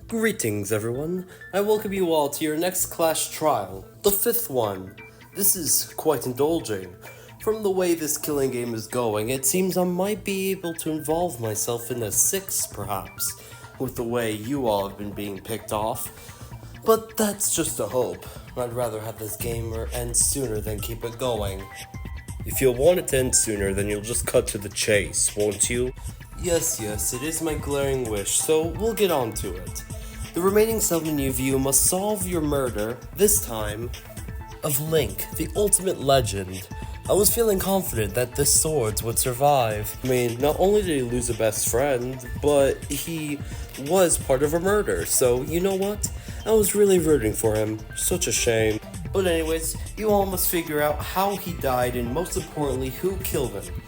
Greetings everyone, I welcome you all to your next class trial, the 5th one. This is quite indulging. From the way this killing game is going, it seems I might be able to involve myself in a 6 perhaps, with the way you all have been being picked off. But that's just a hope. I'd rather have this game end sooner than keep it going. If you'll want it to end sooner, then you'll just cut to the chase, won't you? Yes, it is my glaring wish, so we'll get on to it. The remaining 7 of you must solve your murder, this time, of Link, the ultimate legend. I was feeling confident that this Swords would survive. I mean, not only did he lose a best friend, but he was part of a murder, so you know what? I was really rooting for him. Such a shame. But anyways, you all must figure out how he died and most importantly, who killed him.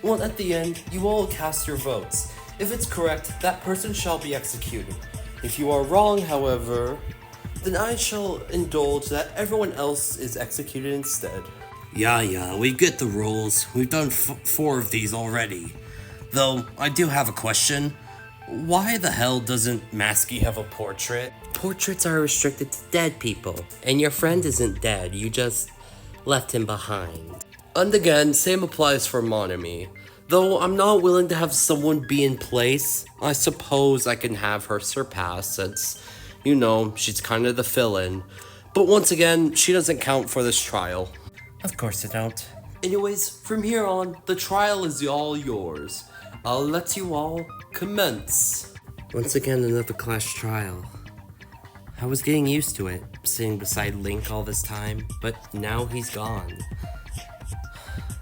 Well, at the end, you all cast your votes. If it's correct, that person shall be executed. If you are wrong, however, then I shall indulge that everyone else is executed instead. Yeah, we get the rules. We've done 4 of these already. Though, I do have a question. Why the hell doesn't Masky have a portrait? Portraits are restricted to dead people, and your friend isn't dead, you just left him behind. And again, same applies for Monamy. Though I'm not willing to have someone be in place, I suppose I can have her surpass since, you know, she's kind of the fill-in. But once again, she doesn't count for this trial. Of course you don't. Anyways, from here on, the trial is all yours. I'll let you all commence. Once again, another class trial. I was getting used to it, sitting beside Link all this time, but now he's gone.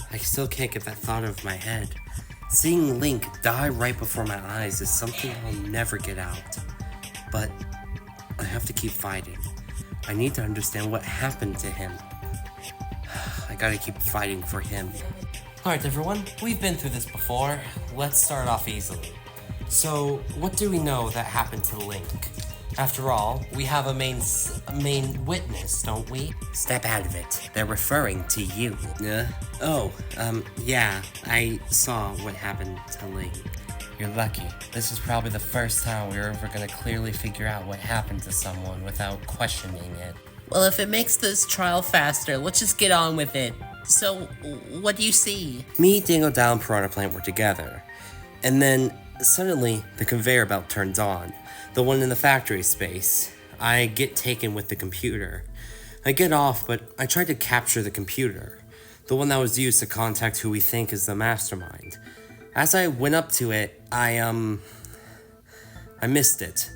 I still can't get that thought out of my head. Seeing Link die right before my eyes is something I'll never get out. But I have to keep fighting. I need to understand what happened to him. I gotta keep fighting for him. Alright everyone, we've been through this before. Let's start off easily. So, what do we know that happened to Link? After all, we have a main witness, don't we? Step out of it. They're referring to you. Yeah, I saw what happened to Link. You're lucky. This is probably the first time we're ever gonna clearly figure out what happened to someone without questioning it. Well, if it makes this trial faster, let's just get on with it. So, what do you see? Me, Dingo Dow, and Piranha Plant were together. And then, suddenly, the conveyor belt turns on. The one in the factory space. I get taken with the computer. I get off, but I tried to capture the computer. The one that was used to contact who we think is the mastermind. As I went up to it, I missed it.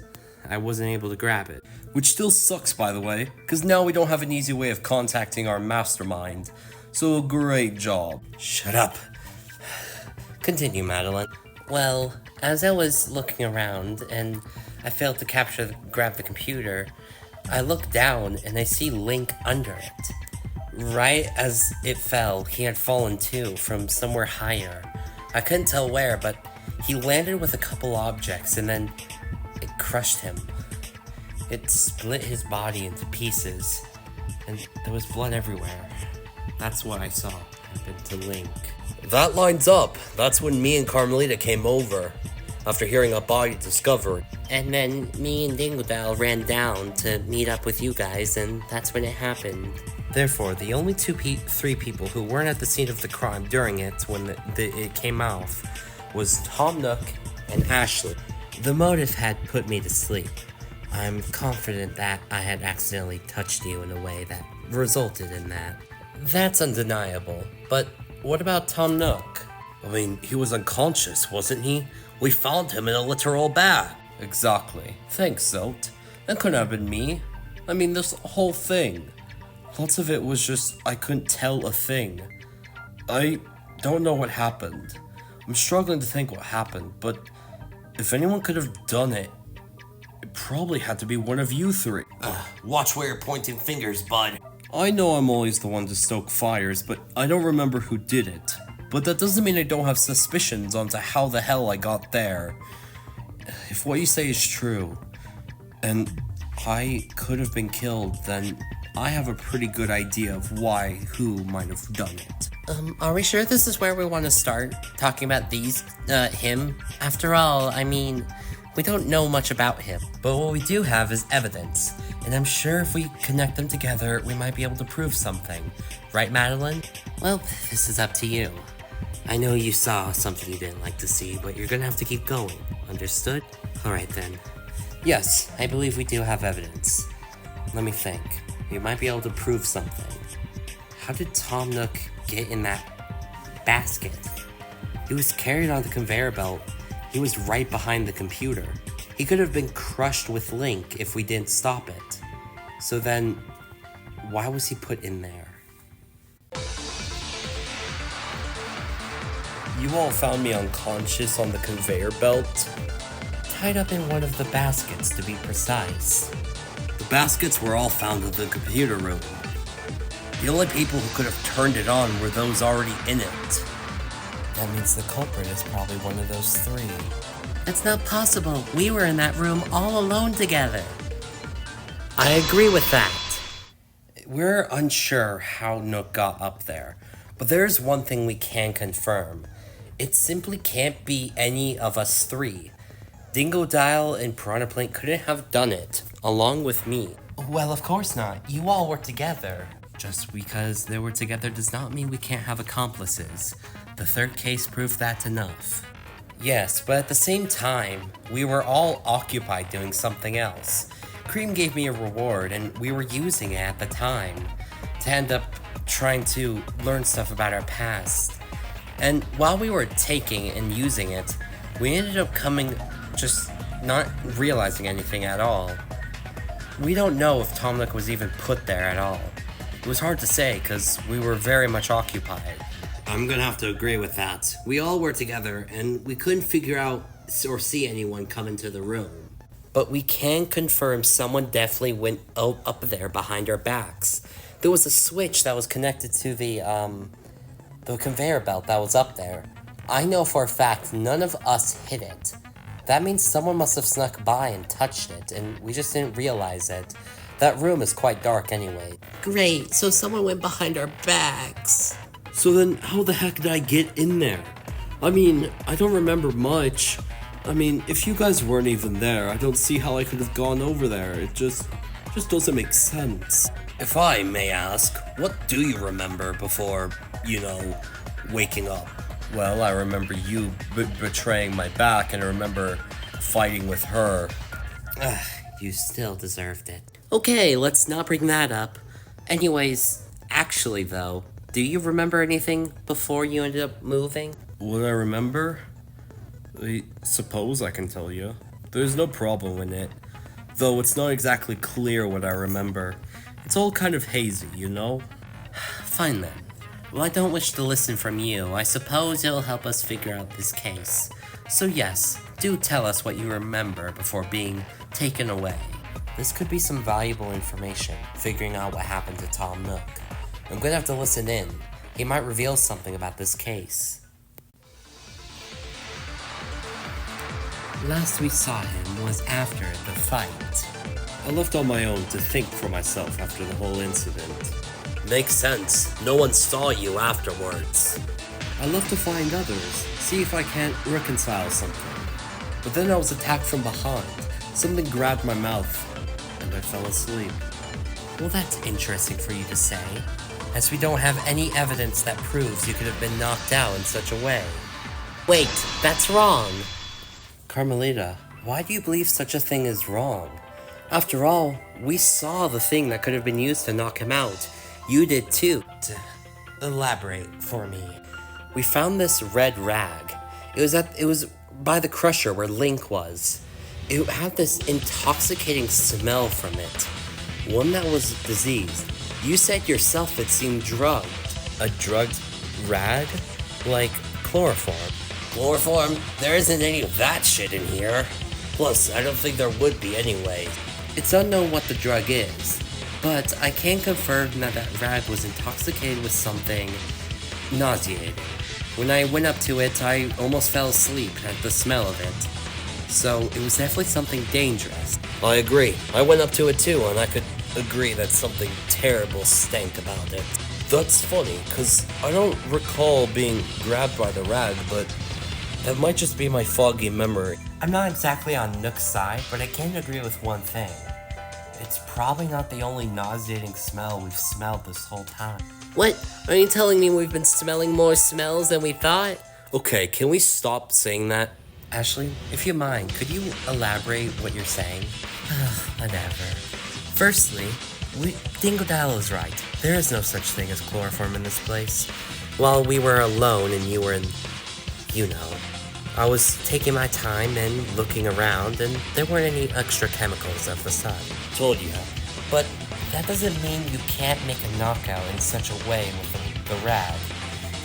I wasn't able to grab it. Which still sucks, by the way, because now we don't have an easy way of contacting our mastermind. So great job. Shut up. Continue, Madeline. Well, as I was looking around and I failed to grab the computer, I look down and I see Link under it. Right as it fell, he had fallen too from somewhere higher. I couldn't tell where, but he landed with a couple objects and then it crushed him. It split his body into pieces, and there was blood everywhere. That's what I saw happen to Link. That lines up. That's when me and Carmelita came over, after hearing a body discovered. And then me and Dingodile ran down to meet up with you guys, and that's when it happened. Therefore, the only 3 people who weren't at the scene of the crime during it when it came off was Tom Nook and Ashley. The motive had put me to sleep. I'm confident that I had accidentally touched you in a way that resulted in that. That's undeniable, but what about Tom Nook? I mean, he was unconscious, wasn't he? We found him in a literal bag. Exactly. Thanks, Zote. That couldn't have been me. I mean, this whole thing. Lots of it was just, I couldn't tell a thing. I don't know what happened. I'm struggling to think what happened, but if anyone could have done it, it probably had to be one of you 3. Watch where you're pointing fingers, bud. I know I'm always the one to stoke fires, but I don't remember who did it. But that doesn't mean I don't have suspicions onto how the hell I got there. If what you say is true, and I could have been killed, then I have a pretty good idea of who might have done it. Are we sure this is where we want to start? Talking about him? After all, I mean, We don't know much about him, but what we do have is evidence, and I'm sure if we connect them together, we might be able to prove something. Right, Madeline? Well, this is up to you. I know you saw something you didn't like to see, but you're gonna have to keep going. Understood? Alright then. Yes, I believe we do have evidence. Let me think. We might be able to prove something. How did Tom Nook get in that basket? He was carried on the conveyor belt. He was right behind the computer. He could have been crushed with Link if we didn't stop it. So then, why was he put in there? You all found me unconscious on the conveyor belt. Tied up in one of the baskets, to be precise. The baskets were all found in the computer room. The only people who could have turned it on were those already in it. That means the culprit is probably one of those three. That's not possible. We were in that room all alone together. I agree with that. We're unsure how Nook got up there, but there's one thing we can confirm. It simply can't be any of us three. Dingodile and Piranha Plant couldn't have done it, along with me. Well, of course not. You all were together. Just because they were together does not mean we can't have accomplices. The third case proved that enough. Yes, but at the same time, we were all occupied doing something else. Cream gave me a reward, and we were using it at the time to end up trying to learn stuff about our past. And while we were taking and using it, we ended up just not realizing anything at all. We don't know if Tom Nook was even put there at all. It was hard to say because we were very much occupied. I'm gonna have to agree with that. We all were together, and we couldn't figure out or see anyone come into the room. But we can confirm someone definitely went up there behind our backs. There was a switch that was connected to the conveyor belt that was up there. I know for a fact none of us hit it. That means someone must have snuck by and touched it, and we just didn't realize it. That room is quite dark anyway. Great, so someone went behind our backs. So then, how the heck did I get in there? I mean, I don't remember much. I mean, if you guys weren't even there, I don't see how I could have gone over there. It just doesn't make sense. If I may ask, what do you remember before, waking up? Well, I remember you betraying my back, and I remember fighting with her. You still deserved it. Okay, let's not bring that up. Anyways, actually though, do you remember anything before you ended up moving? What I remember? I suppose I can tell you. There's no problem in it. Though it's not exactly clear what I remember. It's all kind of hazy, you know? Fine then. Well, I don't wish to listen from you. I suppose it'll help us figure out this case. So yes, do tell us what you remember before being taken away. This could be some valuable information, figuring out what happened to Tom Nook. I'm gonna have to listen in. He might reveal something about this case. Last we saw him was after the fight. I left on my own to think for myself after the whole incident. Makes sense. No one saw you afterwards. I left to find others, see if I can't reconcile something. But then I was attacked from behind. Something grabbed my mouth, and I fell asleep. Well, that's interesting for you to say, as we don't have any evidence that proves you could have been knocked out in such a way. Wait, that's wrong! Carmelita, why do you believe such a thing is wrong? After all, we saw the thing that could have been used to knock him out. You did too. Elaborate for me. We found this red rag. It was by the crusher where Link was. It had this intoxicating smell from it. One that was diseased. You said yourself it seemed drugged. A drugged rag? Like chloroform. Chloroform? There isn't any of that shit in here. Plus, I don't think there would be anyway. It's unknown what the drug is, but I can confirm that rag was intoxicated with something nauseating. When I went up to it, I almost fell asleep at the smell of it. So it was definitely something dangerous. I agree. I went up to it too, and I could agree that something terrible stank about it. That's funny, because I don't recall being grabbed by the rag, but that might just be my foggy memory. I'm not exactly on Nook's side, but I can agree with one thing. It's probably not the only nauseating smell we've smelled this whole time. What? Are you telling me we've been smelling more smells than we thought? Okay, can we stop saying that? Ashley, if you mind, could you elaborate what you're saying? Whatever. Firstly, Dingodile is right. There is no such thing as chloroform in this place. While we were alone and you were in, I was taking my time and looking around, and there weren't any extra chemicals of the sun. Told you. But that doesn't mean you can't make a knockout in such a way with the rag.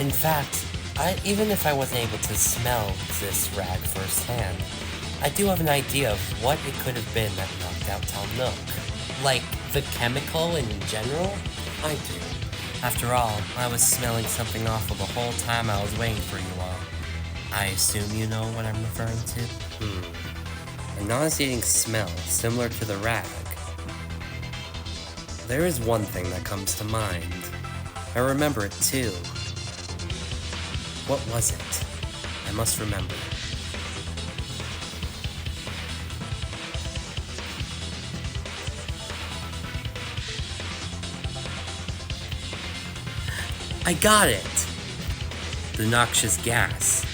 In fact, even if I wasn't able to smell this rag firsthand, I do have an idea of what it could have been that knocked out Tom Nook. Like the chemical in general? I do. After all, I was smelling something awful the whole time I was waiting for you all. I assume you know what I'm referring to? A nauseating smell similar to the rag. There is one thing that comes to mind. I remember it too. What was it? I must remember. I got it! The noxious gas.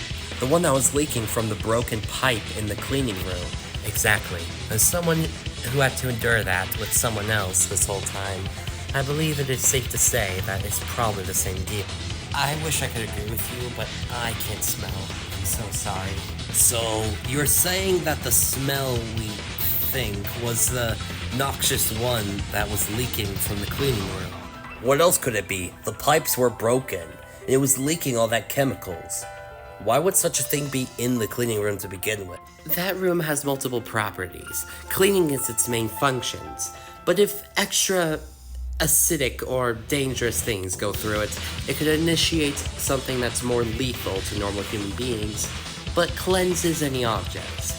The one that was leaking from the broken pipe in the cleaning room. Exactly. As someone who had to endure that with someone else this whole time, I believe it is safe to say that it's probably the same deal. I wish I could agree with you, but I can't smell. I'm so sorry. So, you're saying that the smell we think was the noxious one that was leaking from the cleaning room? What else could it be? The pipes were broken, and it was leaking all that chemicals. Why would such a thing be in the cleaning room to begin with? That room has multiple properties. Cleaning is its main functions. But if extra acidic or dangerous things go through it, it could initiate something that's more lethal to normal human beings, but cleanses any objects.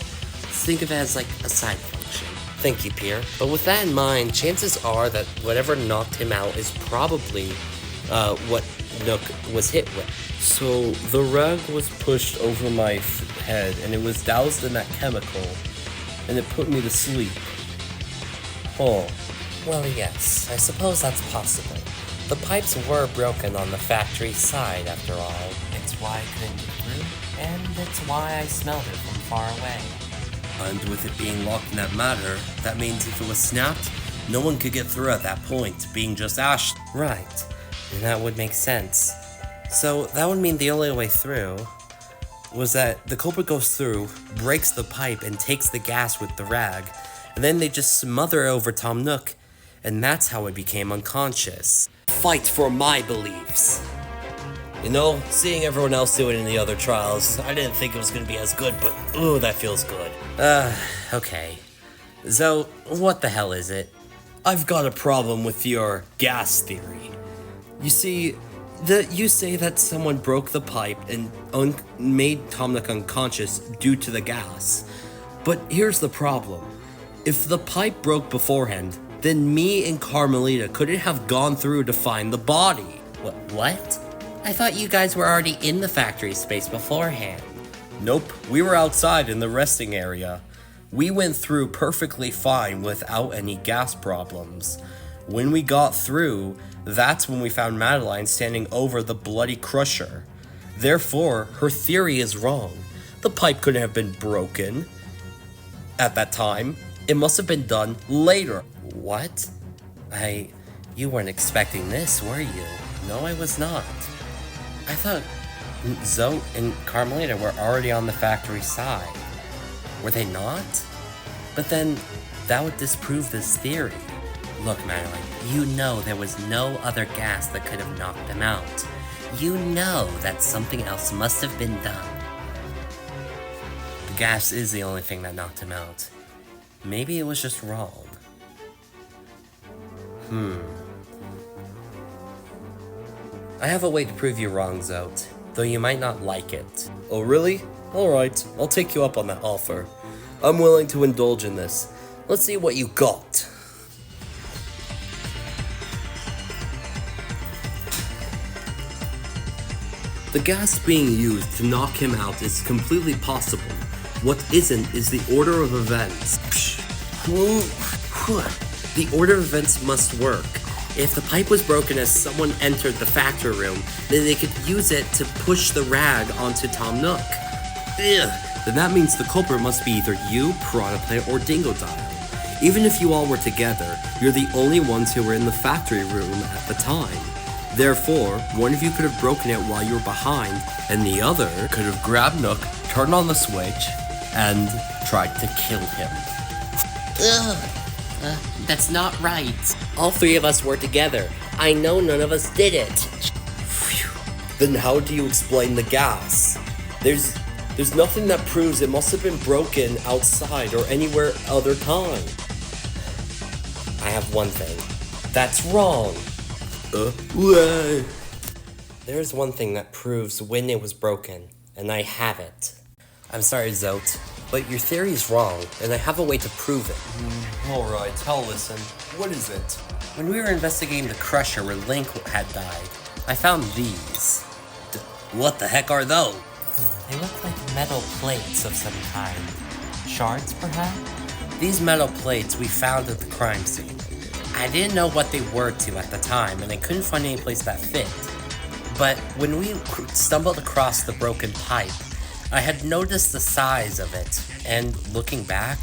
Think of it as like a side function. Thank you, Pierre. But with that in mind, chances are that whatever knocked him out is probably what Nook was hit with. So, the rag was pushed over my head, and it was doused in that chemical, and it put me to sleep. Huh. Well, yes, I suppose that's possible. The pipes were broken on the factory side, after all. It's why I couldn't get through, and it's why I smelled it from far away. And with it being locked in that matter, that means if it was snapped, no one could get through at that point, being just ash. Right, and that would make sense. So that would mean the only way through was that the culprit goes through, breaks the pipe, and takes the gas with the rag, and then they just smother over Tom Nook, and that's how it became unconscious. Fight for my beliefs. You know, seeing everyone else do it in the other trials, I didn't think it was gonna be as good, but ooh, that feels good. Okay. So, what the hell is it? I've got a problem with your gas theory. You see, you say that someone broke the pipe and made Tom Nook unconscious due to the gas. But here's the problem. If the pipe broke beforehand, then me and Carmelita couldn't have gone through to find the body. What? I thought you guys were already in the factory space beforehand. Nope, we were outside in the resting area. We went through perfectly fine without any gas problems. When we got through, that's when we found Madeline standing over the bloody crusher. Therefore, her theory is wrong. The pipe couldn't have been broken at that time. It must have been done later. What? You weren't expecting this, were you? No, I was not. I thought Zote and Carmelita were already on the factory side. Were they not? But then, that would disprove this theory. Look, Madeline, you know there was no other gas that could have knocked them out. You know that something else must have been done. The gas is the only thing that knocked him out. Maybe it was just wrong. I have a way to prove you wrong, Zote, though you might not like it. Oh, really? Alright, I'll take you up on that offer. I'm willing to indulge in this. Let's see what you got. The gas being used to knock him out is completely possible. What isn't is the order of events. The order of events must work. If the pipe was broken as someone entered the factory room, then they could use it to push the rag onto Tom Nook. Then that means the culprit must be either you, Piranha Plant, or Dingo Dial. Even if you all were together, you're the only ones who were in the factory room at the time. Therefore, one of you could have broken it while you were behind, and the other could have grabbed Nook, turned on the switch, and tried to kill him. That's not right. All three of us were together. I know none of us did it. Then how do you explain the gas? There's nothing that proves it must have been broken outside or anywhere other time. I have one thing. That's wrong. There's one thing that proves when it was broken, and I have it. I'm sorry, Zote, but your theory is wrong, and I have a way to prove it. Alright, I'll listen. What is it? When we were investigating the crusher where Link had died, I found these. What the heck are those? They look like metal plates of some kind. Shards, perhaps? These metal plates we found at the crime scene. I didn't know what they were to at the time, and I couldn't find any place that fit. But when we stumbled across the broken pipe, I had noticed the size of it, and looking back,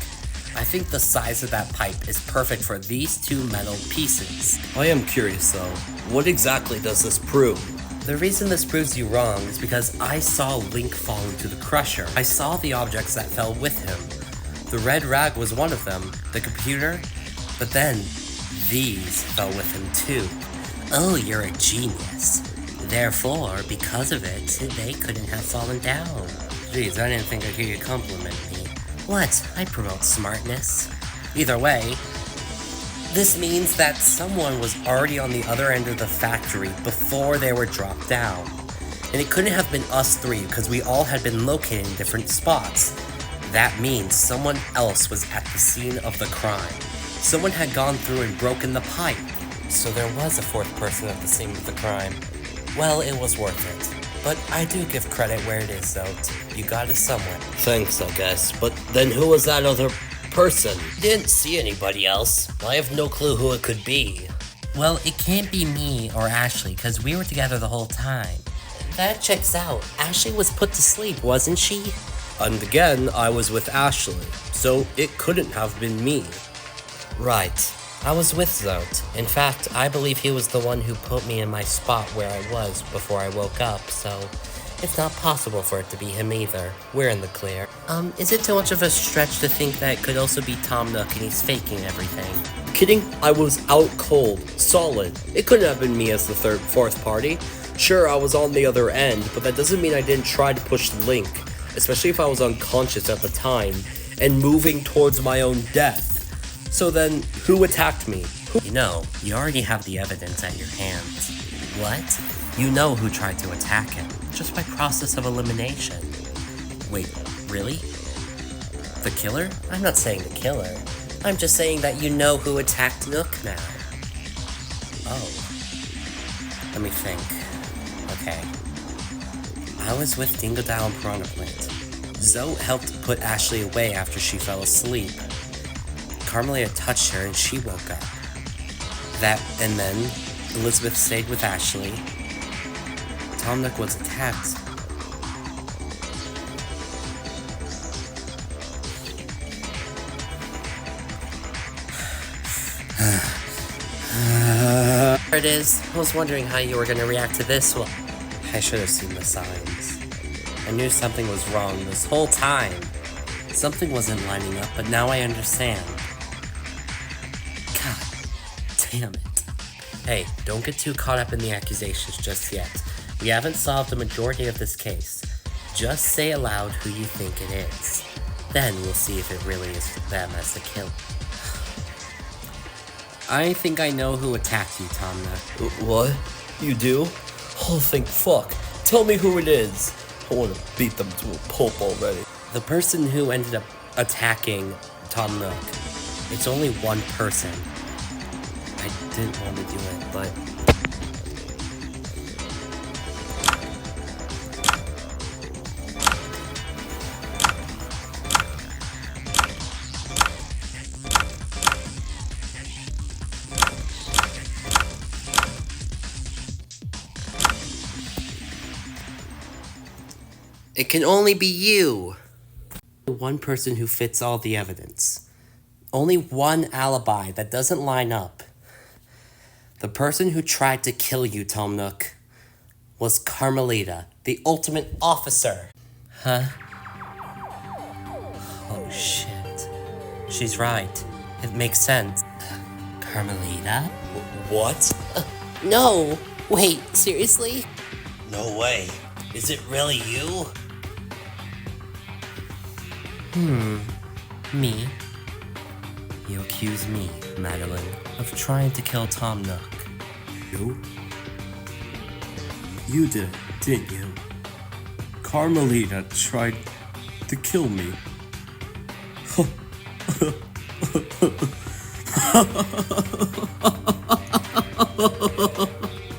I think the size of that pipe is perfect for these two metal pieces. I am curious though, what exactly does this prove? The reason this proves you wrong is because I saw Link fall into the crusher. I saw the objects that fell with him. The red rag was one of them, the computer, but then these fell with him too. Oh, you're a genius. Therefore, because of it, they couldn't have fallen down. Jeez, I didn't think I'd hear you compliment me. What? I promote smartness. Either way, this means that someone was already on the other end of the factory before they were dropped down. And it couldn't have been us three because we all had been located in different spots. That means someone else was at the scene of the crime. Someone had gone through and broken the pipe. So there was a fourth person at the scene of the crime. Well, it was worth it. But I do give credit where it is, Zote. You got it somewhere. Thanks, I guess. But then who was that other person? Didn't see anybody else. I have no clue who it could be. Well, it can't be me or Ashley, because we were together the whole time. That checks out. Ashley was put to sleep, wasn't she? And again, I was with Ashley, so it couldn't have been me. Right. I was with Zote. In fact, I believe he was the one who put me in my spot where I was before I woke up, so it's not possible for it to be him either. We're in the clear. Is it too much of a stretch to think that it could also be Tom Nook and he's faking everything? Kidding? I was out cold. Solid. It couldn't have been me as the fourth party. Sure, I was on the other end, but that doesn't mean I didn't try to push Link, especially if I was unconscious at the time and moving towards my own death. So then, who attacked me? You know, you already have the evidence at your hands. What? You know who tried to attack him, just by process of elimination. Wait, really? The killer? I'm not saying the killer. I'm just saying that you know who attacked Nook now. Oh. Let me think. Okay. I was with Dingodile and Piranha Plant. Zote helped put Ashley away after she fell asleep. Carmelita touched her and she woke up. And then Elizabeth stayed with Ashley. Tom Nook was attacked. There it is. I was wondering how you were going to react to this one. I should have seen the signs. I knew something was wrong this whole time. Something wasn't lining up, but now I understand. God damn it. Hey, don't get too caught up in the accusations just yet. We haven't solved the majority of this case. Just say aloud who you think it is. Then we'll see if it really is them as the killer. I think I know who attacked you, Tom Nook. What? You do? Oh, thank fuck. Tell me who it is. I want to beat them to a pulp already. The person who ended up attacking Tom Nook. It's only one person. I didn't want to do it, but... It can only be you. One person who fits all the evidence. Only one alibi that doesn't line up. The person who tried to kill you, Tom Nook, was Carmelita, the ultimate officer. Huh? Oh shit. She's right. It makes sense. Carmelita? What? No! Wait, seriously? No way. Is it really you? Me? You accuse me, Madeline, of trying to kill Tom Nook. You? You did, didn't you? Carmelita tried to kill me.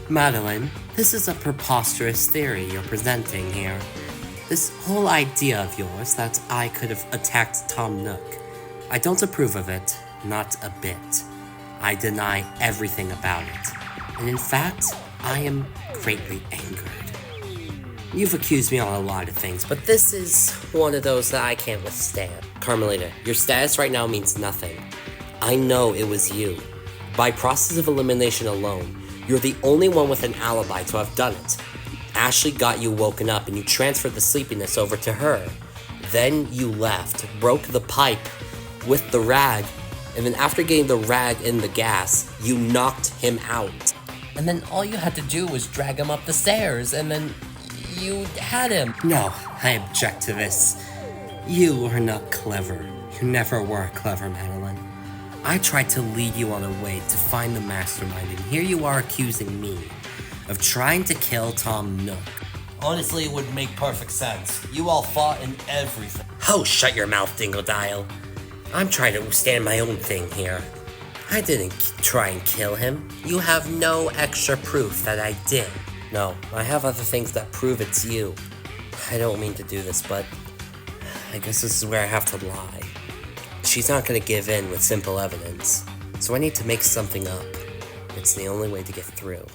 Madeline, this is a preposterous theory you're presenting here. This whole idea of yours that I could have attacked Tom Nook. I don't approve of it, not a bit. I deny everything about it. And in fact, I am greatly angered. You've accused me on a lot of things, but this is one of those that I can't withstand. Carmelita, your status right now means nothing. I know it was you. By process of elimination alone, you're the only one with an alibi to have done it. Ashley got you woken up and you transferred the sleepiness over to her. Then you left, broke the pipe with the rag, and then after getting the rag in the gas, you knocked him out. And then all you had to do was drag him up the stairs, and then you had him. No, I object to this. You are not clever. You never were clever, Madeline. I tried to lead you on a way to find the mastermind, and here you are accusing me of trying to kill Tom Nook. Honestly, it would make perfect sense. You all fought in everything. Oh, shut your mouth, Dingle Dial. I'm trying to stand my own thing here. I didn't try and kill him. You have no extra proof that I did. No, I have other things that prove it's you. I don't mean to do this, but I guess this is where I have to lie. She's not gonna give in with simple evidence, so I need to make something up. It's the only way to get through.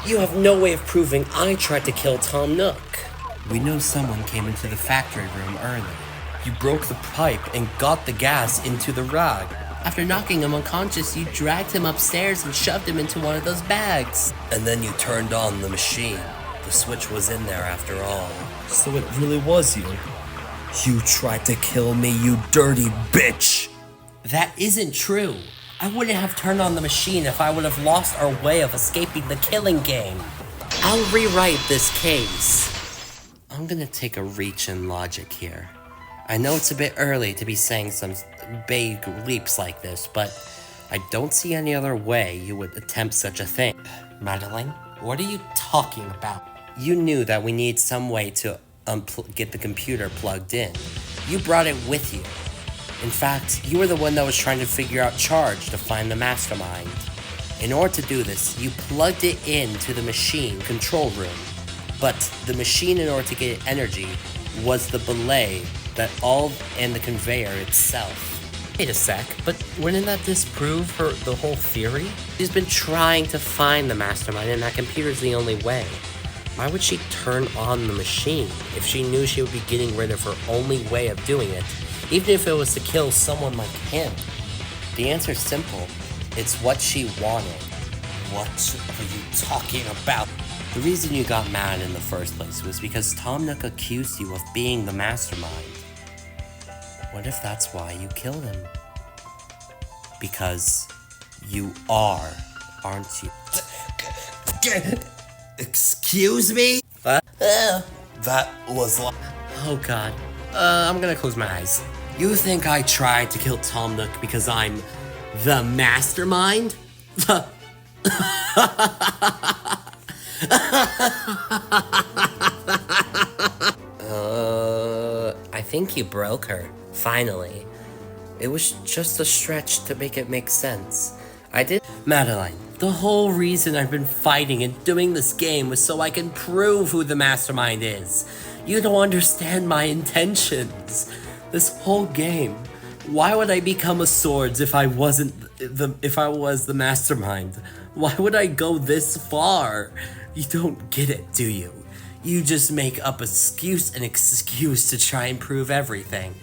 You have no way of proving I tried to kill Tom Nook. We know someone came into the factory room early. You broke the pipe and got the gas into the rag. After knocking him unconscious, you dragged him upstairs and shoved him into one of those bags. And then you turned on the machine. The switch was in there after all. So it really was you. You tried to kill me, you dirty bitch! That isn't true. I wouldn't have turned on the machine if I would have lost our way of escaping the killing game. I'll rewrite this case. I'm gonna take a reach in logic here. I know it's a bit early to be saying some big leaps like this, but I don't see any other way you would attempt such a thing. Madeline, what are you talking about? You knew that we need some way to get the computer plugged in. You brought it with you. In fact, you were the one that was trying to figure out charge to find the mastermind. In order to do this, you plugged it into the machine control room. But the machine, in order to get energy, was the belay that all and the conveyor itself. Wait a sec, but wouldn't that disprove the whole theory? She's been trying to find the mastermind and that computer's the only way. Why would she turn on the machine if she knew she would be getting rid of her only way of doing it, even if it was to kill someone like him? The answer's simple. It's what she wanted. What are you talking about? The reason you got mad in the first place was because Tom Nook accused you of being the mastermind. What if that's why you killed him? Because you are, aren't you? Excuse me? What? That was like... Oh god. I'm gonna close my eyes. You think I tried to kill Tom Nook because I'm the mastermind? I think you broke her. Finally. It was just a stretch to make it make sense. I did. Madeline, the whole reason I've been fighting and doing this game was so I can prove who the mastermind is. You don't understand my intentions. This whole game. Why would I become a swords if I wasn't if I was the mastermind, why would I go this far? You don't get it, do you? You just make up excuse to try and prove everything.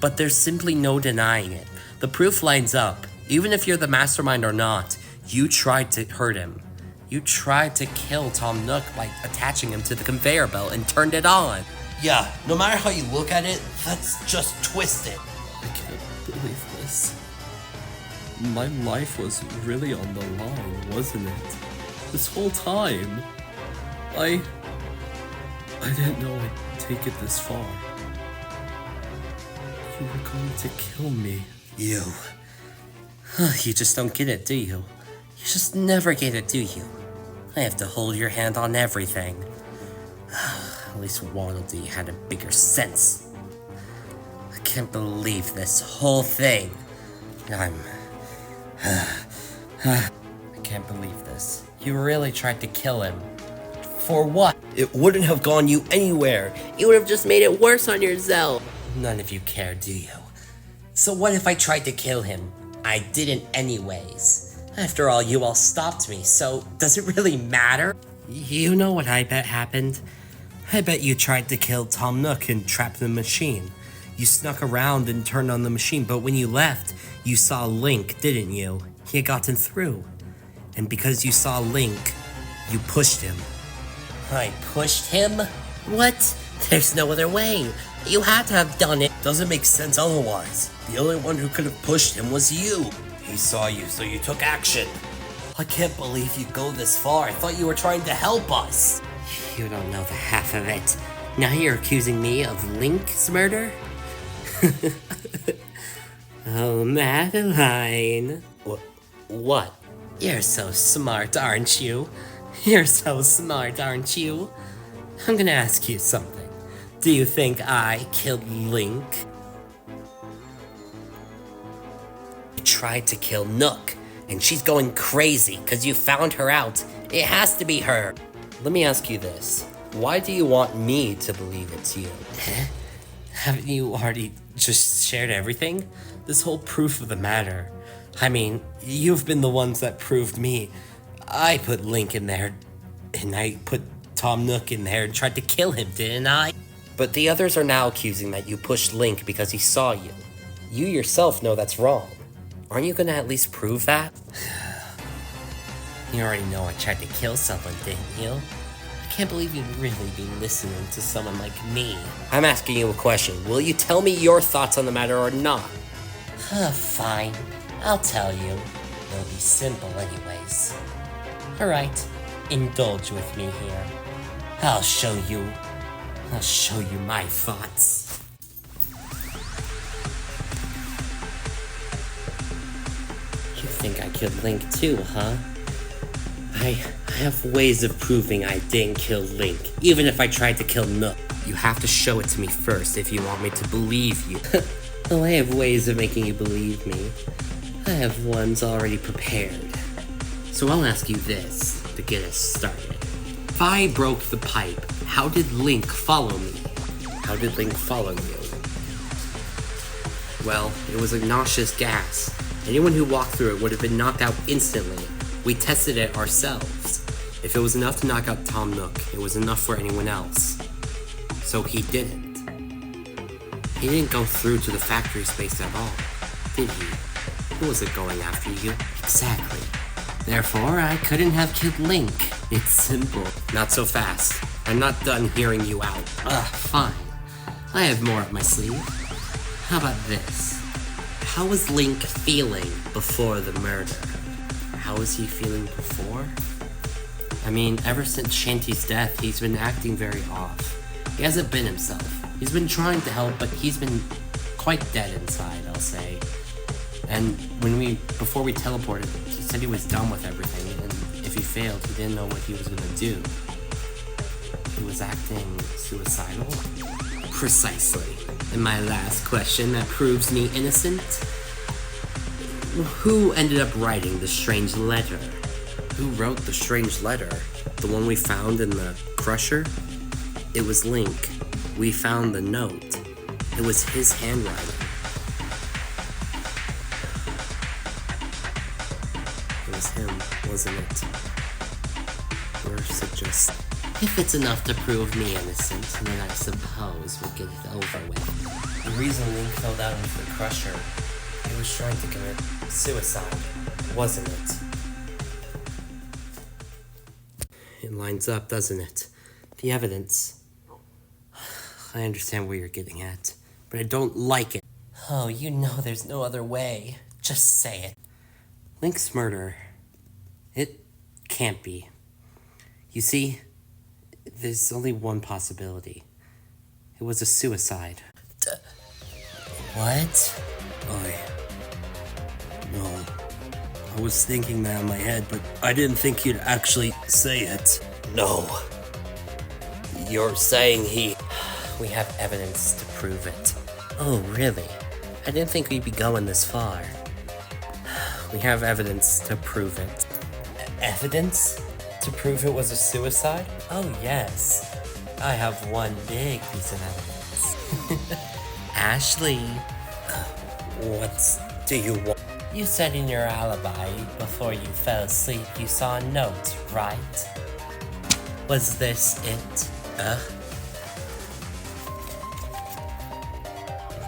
But there's simply no denying it. The proof lines up. Even if you're the mastermind or not, you tried to hurt him. You tried to kill Tom Nook by attaching him to the conveyor belt and turned it on. Yeah, no matter how you look at it, that's just twisted. I can't believe this. My life was really on the line, wasn't it? This whole time. I didn't know I'd take it this far. You were going to kill me. You just don't get it, do you? You just never get it, do you? I have to hold your hand on everything. At least Waddle Dee had a bigger sense. I can't believe this whole thing. I can't believe this. You really tried to kill him. For what? It wouldn't have gone you anywhere. You would have just made it worse on yourself. None of you care, do you? So what if I tried to kill him? I didn't anyways. After all, you all stopped me, so does it really matter? You know what I bet happened? I bet you tried to kill Tom Nook and trap the machine. You snuck around and turned on the machine, but when you left, you saw Link, didn't you? He had gotten through. And because you saw Link, you pushed him. I pushed him? What? There's no other way. You had to have done it. Doesn't make sense otherwise. The only one who could have pushed him was you. He saw you, so you took action. I can't believe you go this far. I thought you were trying to help us. You don't know the half of it. Now you're accusing me of Link's murder? Oh, Madeline. What? You're so smart, aren't you? You're so smart, aren't you? I'm gonna ask you something. Do you think I killed Link? You tried to kill Nook, and she's going crazy because you found her out. It has to be her. Let me ask you this. Why do you want me to believe it's you? Haven't you already just shared everything? This whole proof of the matter. I mean, you've been the ones that proved me. I put Link in there, and I put Tom Nook in there and tried to kill him, didn't I? But the others are now accusing that you pushed Link because he saw you. You yourself know that's wrong. Aren't you gonna at least prove that? You already know I tried to kill someone, didn't you? I can't believe you'd really be listening to someone like me. I'm asking you a question. Will you tell me your thoughts on the matter or not? Fine. I'll tell you. It'll be simple anyways. Alright, indulge with me here. I'll show you my thoughts. You think I killed Link too, huh? I have ways of proving I didn't kill Link, even if I tried to kill Nook. You have to show it to me first if you want me to believe you. Oh, I have ways of making you believe me. I have ones already prepared. So I'll ask you this to get us started. If I broke the pipe, how did Link follow me? How did Link follow you? Well, it was a nauseous gas. Anyone who walked through it would have been knocked out instantly. We tested it ourselves. If it was enough to knock out Tom Nook, it was enough for anyone else. So he didn't. He didn't go through to the factory space at all, did he? He wasn't going after you. Exactly. Therefore, I couldn't have killed Link. It's simple. Not so fast. I'm not done hearing you out. Fine. I have more up my sleeve. How about this? How was Link feeling before the murder? How was he feeling before? I mean, ever since Shanty's death, he's been acting very off. He hasn't been himself. He's been trying to help, but he's been quite dead inside, I'll say. And before we teleported, he said he was done with everything, and if he failed, he didn't know what he was gonna do. He was acting suicidal? Precisely. And my last question that proves me innocent? Who ended up writing the strange letter? Who wrote the strange letter? The one we found in the crusher? It was Link. We found the note. It was his handwriting. was him, wasn't it? Or suggest... If it's enough to prove me innocent, then I suppose we'll get it over with. The reason Link fell down into the crusher, he was trying to commit suicide, wasn't it? It lines up, doesn't it? The evidence. I understand where you're getting at, but I don't like it. Oh, you know there's no other way. Just say it. Link's murder. It can't be. You see, there's only one possibility. It was a suicide. What? No. I was thinking that in my head, but I didn't think you'd actually say it. No. You're saying he... We have evidence to prove it. Oh, really? I didn't think we'd be going this far. We have evidence to prove it. Evidence? To prove it was a suicide? Oh, yes. I have one big piece of evidence. Ashley. What do you want? You said in your alibi before you fell asleep you saw a note, right? Was this it?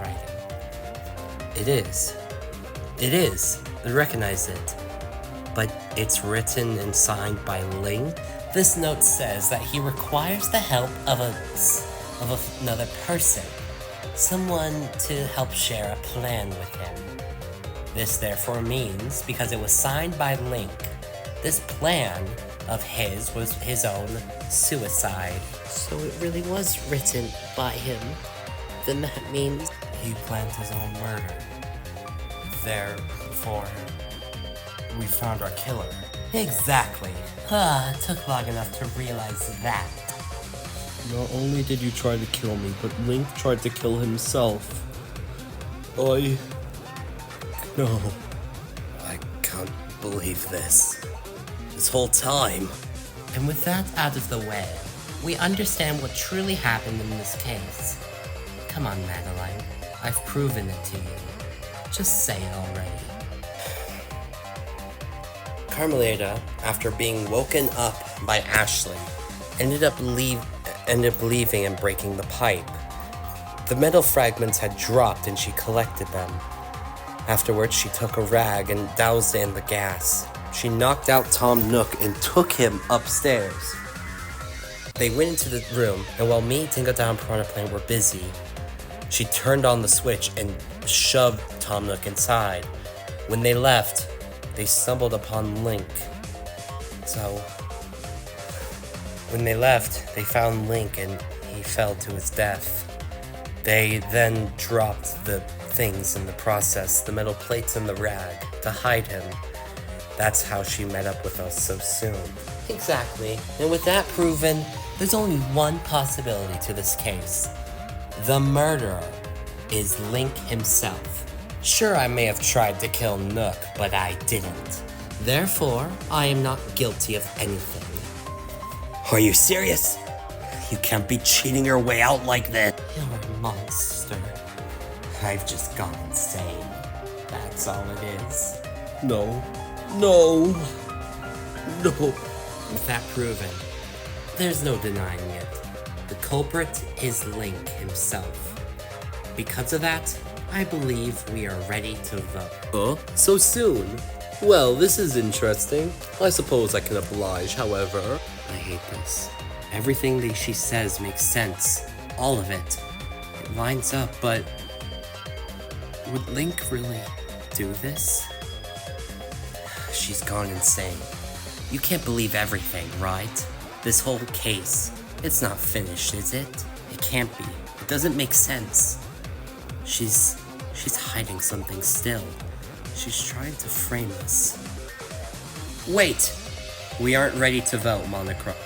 Writing. It is. It is. I recognize it. But it's written and signed by Link? This note says that he requires the help of another person. Someone to help share a plan with him. This therefore means, because it was signed by Link, this plan of his was his own suicide. So it really was written by him. Then that means He planned his own murder. Therefore, we found our killer. Exactly. It took long enough to realize that. Not only did you try to kill me, but Link tried to kill himself. No. I can't believe this. This whole time. And with that out of the way, we understand what truly happened in this case. Come on, Madeline. I've proven it to you. Just say it already. Carmelita, after being woken up by Ashley, ended up leaving and breaking the pipe. The metal fragments had dropped and she collected them. Afterwards, she took a rag and doused it in the gas. She knocked out Tom Nook and took him upstairs. They went into the room, and while me, Dingodile, and Piranha Plant were busy, she turned on the switch and shoved Tom Nook inside. When they left, they stumbled upon Link. So, when they left, they found Link and he fell to his death. They then dropped the things in the process, the metal plates and the rag, to hide him. That's how she met up with us so soon. Exactly. And with that proven, there's only one possibility to this case. The murderer is Link himself. Sure, I may have tried to kill Nook, but I didn't. Therefore, I am not guilty of anything. Are you serious? You can't be cheating your way out like that. You're a monster. I've just gone insane. That's all it is. No. With that proven, there's no denying it. The culprit is Link himself. Because of that, I believe we are ready to vote. So soon? Well, this is interesting. I suppose I can oblige, however. I hate this. Everything that she says makes sense. All of it. It lines up, but... would Link really do this? She's gone insane. You can't believe everything, right? This whole case, it's not finished, is it? It can't be. It doesn't make sense. She's hiding something still. She's trying to frame us. Wait! We aren't ready to vote, Monochrome.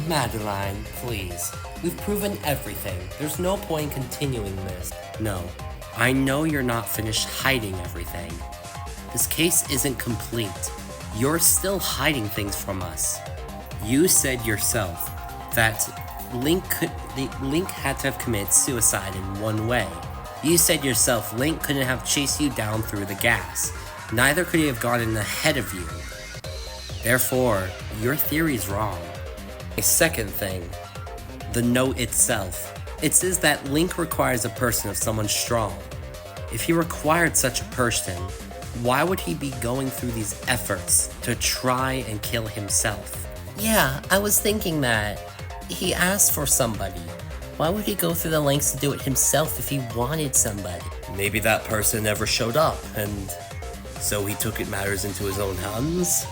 Madeline, please. We've proven everything. There's no point in continuing this. No. I know you're not finished hiding everything. This case isn't complete. You're still hiding things from us. You said yourself that Link had to have committed suicide in one way. You said yourself Link couldn't have chased you down through the gas. Neither could he have gotten ahead of you. Therefore, your theory's wrong. A second thing, the note itself. It says that Link requires a person of someone strong. If he required such a person, why would he be going through these efforts to try and kill himself? Yeah, I was thinking that. He asked for somebody. Why would he go through the lengths to do it himself if he wanted somebody? Maybe that person never showed up, and so he took matters into his own hands?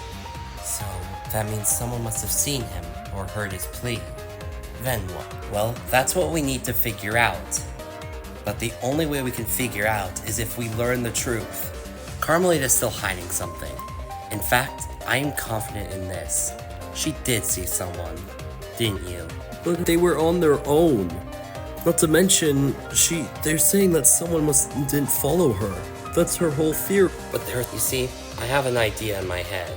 So, that means someone must have seen him or heard his plea. Then what? Well, that's what we need to figure out. But the only way we can figure out is if we learn the truth. Carmelita's still hiding something. In fact, I am confident in this. She did see someone, didn't you? But they were on their own. Not to mention, they're saying that someone didn't follow her. That's her whole theory. But there, you see, I have an idea in my head.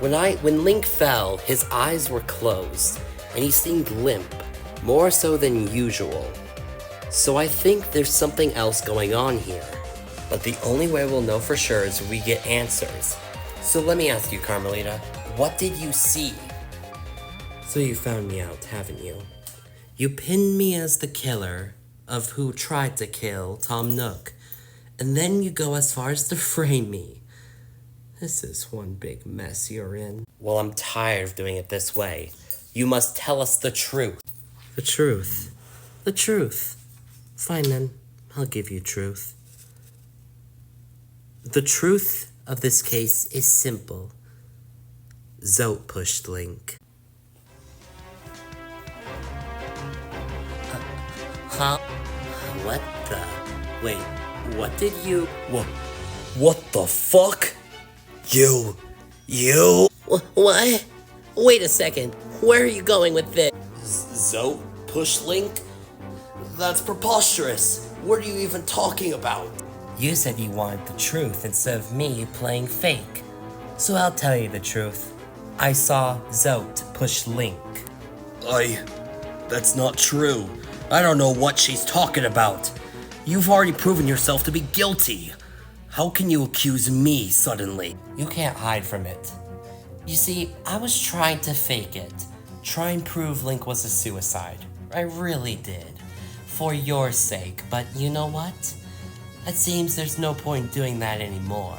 When Link fell, his eyes were closed, and he seemed limp, more so than usual. So I think there's something else going on here. But the only way we'll know for sure is we get answers. So let me ask you, Carmelita, what did you see? So you found me out, haven't you? You pinned me as the killer of who tried to kill Tom Nook, and then you go as far as to frame me. This is one big mess you're in. Well, I'm tired of doing it this way. You must tell us the truth. The truth. The truth. Fine then, I'll give you truth. The truth of this case is simple. Zote pushed Link. Huh? What the? Wait, what did you? What the fuck? You? What? Wait a second. Where are you going with this? Zote push Link? That's preposterous. What are you even talking about? You said you wanted the truth instead of me playing fake. So I'll tell you the truth. I saw Zote push Link. That's not true. I don't know what she's talking about. You've already proven yourself to be guilty. How can you accuse me suddenly? You can't hide from it. You see, I was trying to fake it. Try and prove Link was a suicide. I really did. For your sake, but you know what? It seems there's no point doing that anymore.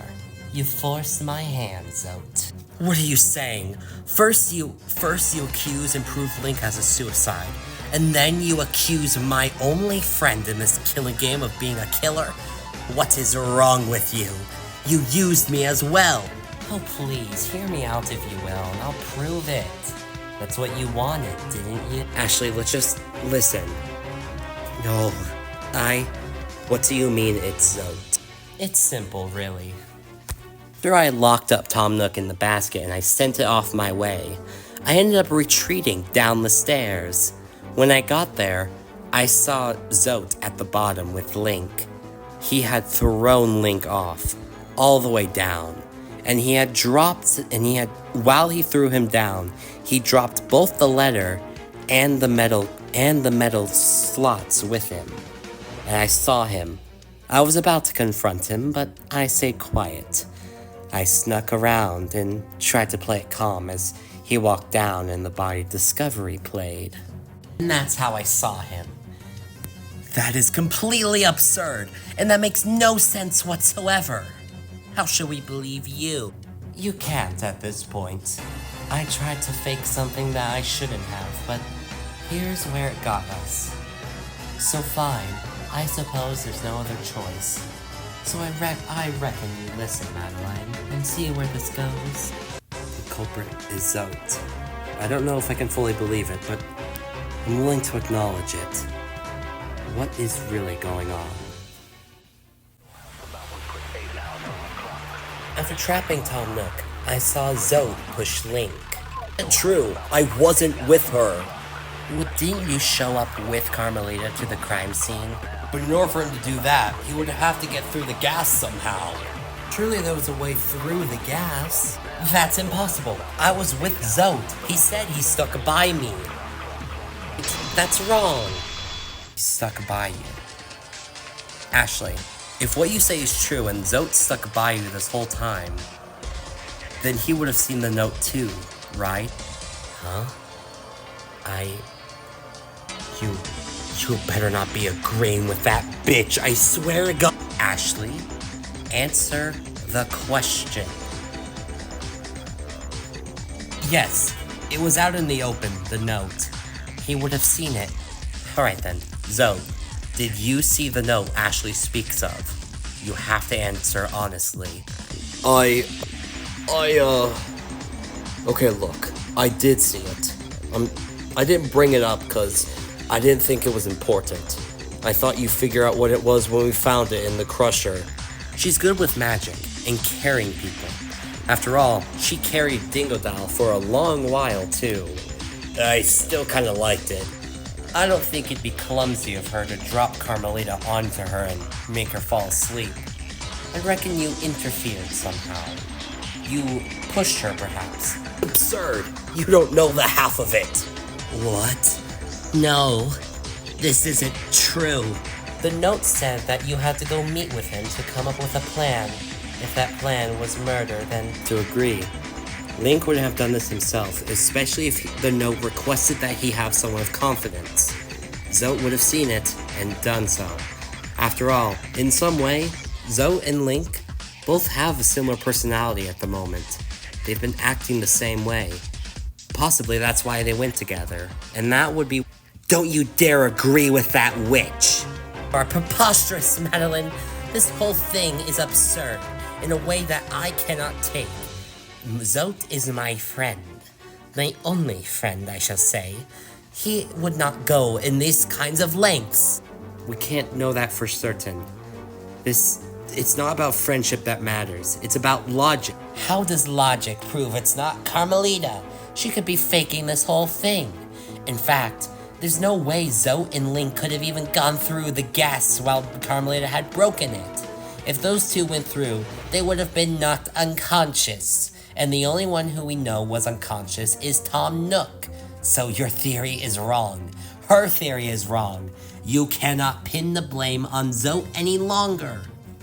You forced my hand, Zote. What are you saying? First you accuse and prove Link as a suicide, and then you accuse my only friend in this killing game of being a killer? What is wrong with you? You used me as well. Oh please, hear me out if you will, and I'll prove it. That's what you wanted, didn't you? Ashley, let's just listen. No, what do you mean it's Zote? It's simple, really. After I locked up Tom Nook in the basket and I sent it off my way, I ended up retreating down the stairs. When I got there, I saw Zote at the bottom with Link. He had thrown Link off, all the way down, and while he threw him down, he dropped both the letter and the metal slots with him. And I saw him. I was about to confront him, but I stayed quiet. I snuck around and tried to play it calm as he walked down and the body discovery played. And that's how I saw him. That is completely absurd, and that makes no sense whatsoever. How should we believe you? You can't at this point. I tried to fake something that I shouldn't have, but here's where it got us. So fine, I suppose there's no other choice. So I reckon you listen, Madeline, and see where this goes. The culprit is Zote. I don't know if I can fully believe it, but I'm willing to acknowledge it. What is really going on? After trapping Tom Nook, I saw Zote push Link. True, I wasn't with her. Well, didn't you show up with Carmelita to the crime scene? But in order for him to do that, he would have to get through the gas somehow. Surely there was a way through the gas. That's impossible. I was with Zote. He said he stuck by me. That's wrong. He stuck by you. Ashley, if what you say is true and Zote stuck by you this whole time, then he would have seen the note too, right? You better not be agreeing with that bitch, I swear to God. Ashley, answer the question. Yes, it was out in the open, the note. He would have seen it. Alright then, Zote, did you see the note Ashley speaks of? You have to answer honestly. Okay, look, I did see it. I didn't bring it up because I didn't think it was important. I thought you'd figure out what it was when we found it in the crusher. She's good with magic and carrying people. After all, she carried Dingodile for a long while too. I still kinda liked it. I don't think it'd be clumsy of her to drop Carmelita onto her and make her fall asleep. I reckon you interfered somehow. You pushed her, perhaps. Absurd! You don't know the half of it! What? No, this isn't true. The note said that you had to go meet with him to come up with a plan. If that plan was murder, then... To agree. Link would have done this himself, especially if the note requested that he have someone of confidence. Zote would have seen it and done so. After all, in some way, Zote and Link both have a similar personality at the moment. They've been acting the same way. Possibly that's why they went together. And that would be... Don't you dare agree with that witch! You are preposterous, Madeline. This whole thing is absurd in a way that I cannot take. Zote is my friend. My only friend, I shall say. He would not go in these kinds of lengths. We can't know that for certain. It's not about friendship that matters. It's about logic. How does logic prove it's not Carmelita? She could be faking this whole thing. In fact, there's no way Zote and Link could have even gone through the gas while Carmelita had broken it. If those two went through, they would have been knocked unconscious. And the only one who we know was unconscious is Tom Nook. So your theory is wrong. Her theory is wrong. You cannot pin the blame on Zote any longer.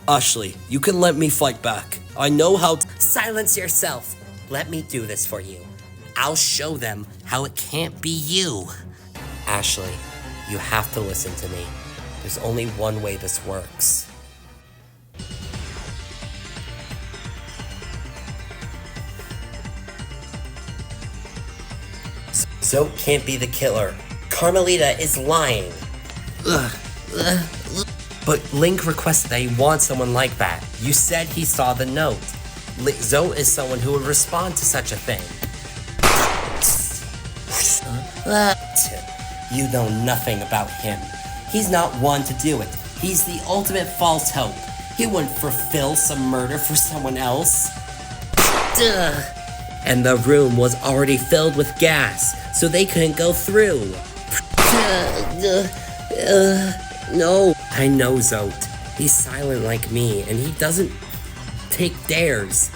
Ashley, you can let me fight back. I know how to... Silence yourself. Let me do this for you. I'll show them how it can't be you. Ashley, you have to listen to me. There's only one way this works. Zote can't be the killer. Carmelita is lying. But Link requested that he wants someone like that. You said he saw the note. Zote is someone who would respond to such a thing. You know nothing about him. He's not one to do it. He's the ultimate false hope. He wouldn't fulfill some murder for someone else. And the room was already filled with gas, so they couldn't go through. No. I know Zote. He's silent like me, and he doesn't take dares.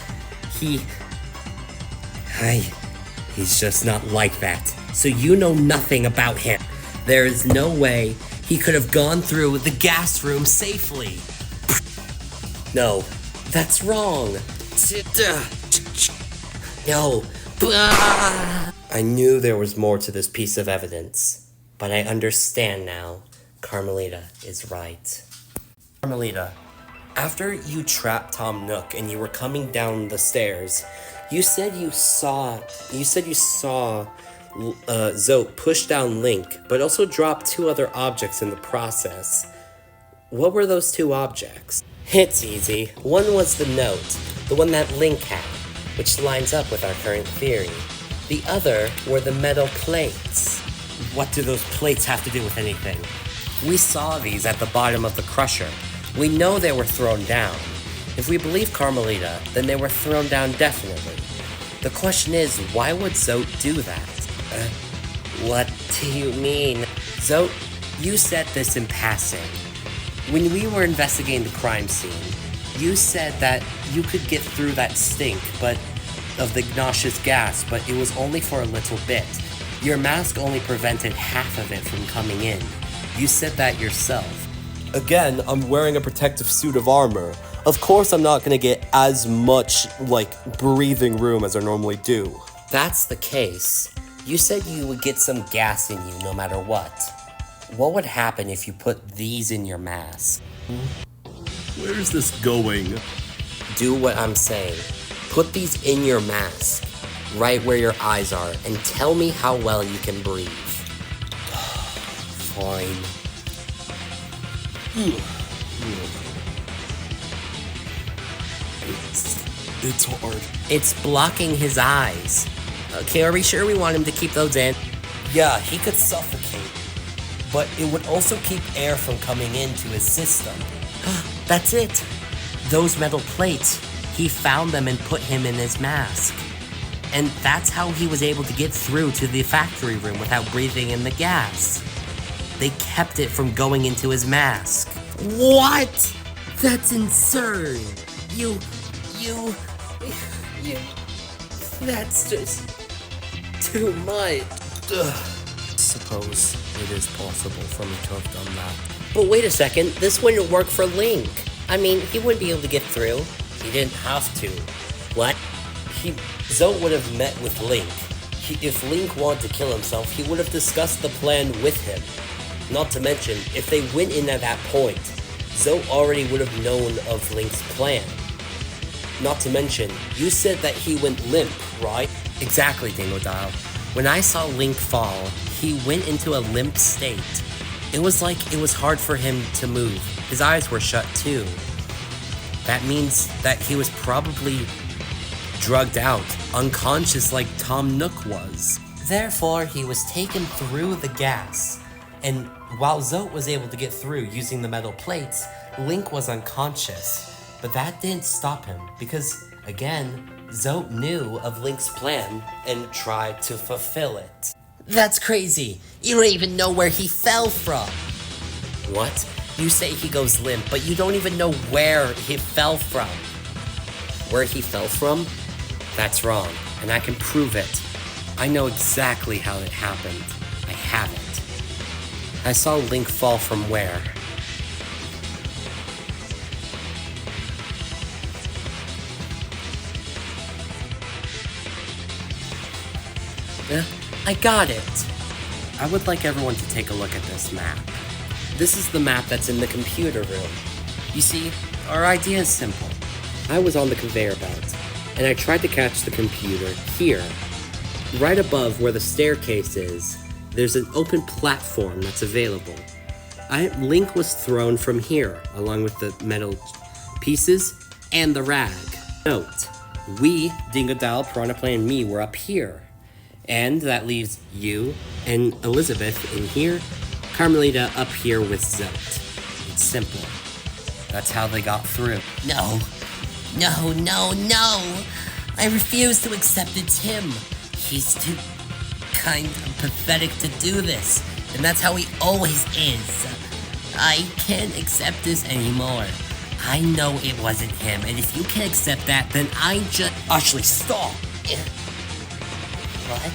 He's just not like that. So you know nothing about him. There is no way he could have gone through the gas room safely. No, that's wrong. No. I knew there was more to this piece of evidence, but I understand now. Carmelita is right. Carmelita, after you trapped Tom Nook and you were coming down the stairs, you said you saw Zote push down Link, but also drop two other objects in the process. What were those two objects? It's easy. One was the note, the one that Link had, which lines up with our current theory. The other were the metal plates. What do those plates have to do with anything? We saw these at the bottom of the crusher. We know they were thrown down. If we believe Carmelita, then they were thrown down definitely. The question is, why would Zote do that? What do you mean? Zote, you said this in passing. When we were investigating the crime scene, you said that you could get through that stink of the noxious gas, but it was only for a little bit. Your mask only prevented half of it from coming in. You said that yourself. Again, I'm wearing a protective suit of armor. Of course I'm not gonna get as much, breathing room as I normally do. That's the case. You said you would get some gas in you no matter what. What would happen if you put these in your mask? Where's this going? Do what I'm saying. Put these in your mask, right where your eyes are, and tell me how well you can breathe. Fine. It's hard. It's blocking his eyes. Okay, are we sure we want him to keep those in? Yeah, he could suffocate, but it would also keep air from coming into his system. That's it. Those metal plates, he found them and put him in his mask. And that's how he was able to get through to the factory room without breathing in the gas. They kept it from going into his mask. What? That's absurd. You. That's just too much. Suppose it is possible for me to have done that. But wait a second, this wouldn't work for Link. I mean, he wouldn't be able to get through. He didn't have to. What? Zote would have met with Link. If Link wanted to kill himself, he would have discussed the plan with him. Not to mention, if they went in at that point, Zote already would have known of Link's plan. Not to mention, you said that he went limp, right? Exactly, Dingodile. When I saw Link fall, he went into a limp state. It was like it was hard for him to move. His eyes were shut too. That means that he was probably drugged out, unconscious like Tom Nook was. Therefore, he was taken through the gas. And while Zote was able to get through using the metal plates, Link was unconscious. But that didn't stop him, because, again, Zote knew of Link's plan and tried to fulfill it. That's crazy! You don't even know where he fell from! What? You say he goes limp, but you don't even know where he fell from. Where he fell from? That's wrong, and I can prove it. I know exactly how it happened. I have it. I saw Link fall from where? I got it! I would like everyone to take a look at this map. This is the map that's in the computer room. You see, our idea is simple. I was on the conveyor belt, and I tried to catch the computer here. Right above where the staircase is, there's an open platform that's available. Link was thrown from here, along with the metal pieces and the rag. Note, we, Dingodile, Piranha and me, were up here. And that leaves you and Elizabeth in here, Carmelita up here with Zote. It's simple. That's how they got through. No. I refuse to accept it's him. He's too kind of pathetic to do this. And that's how he always is. I can't accept this anymore. I know it wasn't him, and if you can't accept that, then I just... Ashley, stop! What?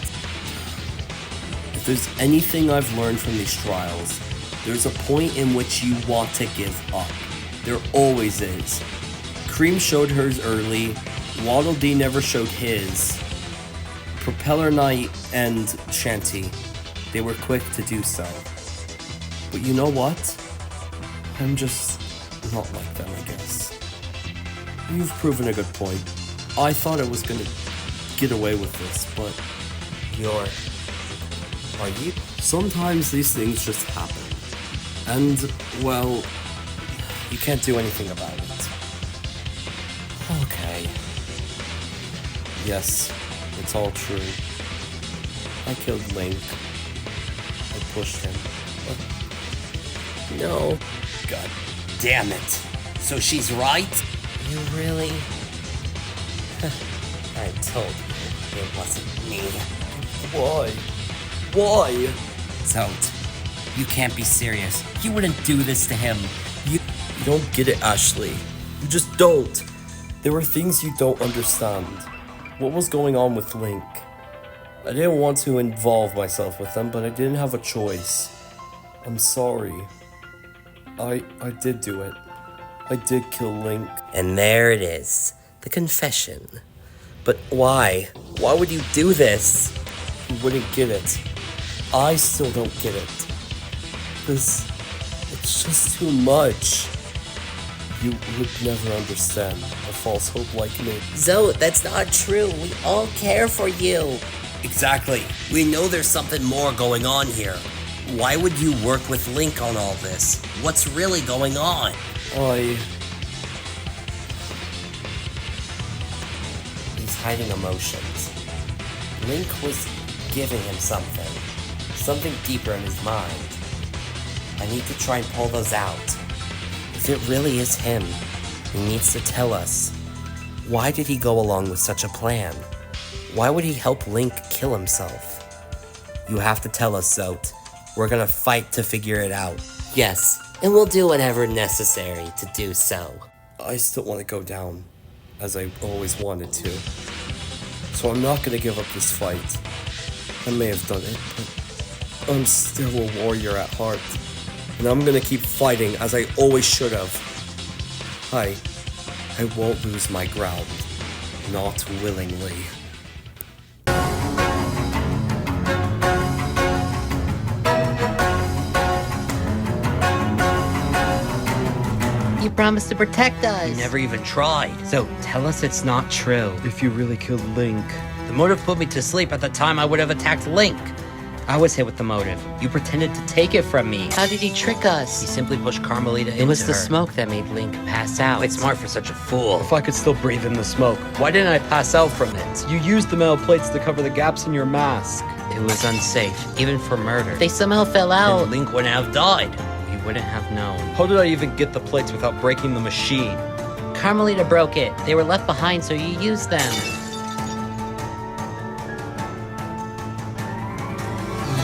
If there's anything I've learned from these trials, there's a point in which you want to give up. There always is. Cream showed hers early, Waddle Dee never showed his. Propeller Knight and Shanty, they were quick to do so. But you know what? I'm just not like them, I guess. You've proven a good point. I thought I was gonna get away with this, but... Are you? Sometimes these things just happen. And, well, you can't do anything about it. Okay. Yes, it's all true. I killed Link. I pushed him. No. God damn it. So she's right? You really? I told you it wasn't me. Why? Why? Zote, you can't be serious. You wouldn't do this to him. You don't get it, Ashley. You just don't. There were things you don't understand. What was going on with Link? I didn't want to involve myself with them, but I didn't have a choice. I'm sorry. I did do it. I did kill Link. And there it is, the confession. But why? Why would you do this? You wouldn't get it. I still don't get it. It's just too much. You would never understand a false hope like me. Zote, that's not true. We all care for you. Exactly. We know there's something more going on here. Why would you work with Link on all this? What's really going on? He's hiding emotions. Link was giving him something deeper in his mind. I need to try and pull those out. If it really is him, he needs to tell us. Why did he go along with such a plan? Why would he help Link kill himself? You have to tell us, Zote. We're gonna fight to figure it out. Yes, and we'll do whatever necessary to do so. I still want to go down, as I always wanted to. So I'm not gonna give up this fight. I may have done it, but I'm still a warrior at heart. And I'm gonna keep fighting as I always should have. I won't lose my ground. Not willingly. You promised to protect us. You never even tried. So, tell us it's not true. If you really killed Link, The motive put me to sleep. At the time, I would have attacked Link. I was hit with the motive. You pretended to take it from me. How did he trick us? He simply pushed Carmelita into It was the her. smoke that made Link pass out. Quite smart for such a fool. If I could still breathe in the smoke, why didn't I pass out from it? You used the metal plates to cover the gaps in your mask. It was unsafe, even for murder. They somehow fell out. And Link wouldn't have died. We wouldn't have known. How did I even get the plates without breaking the machine? Carmelita broke it. They were left behind, so you used them.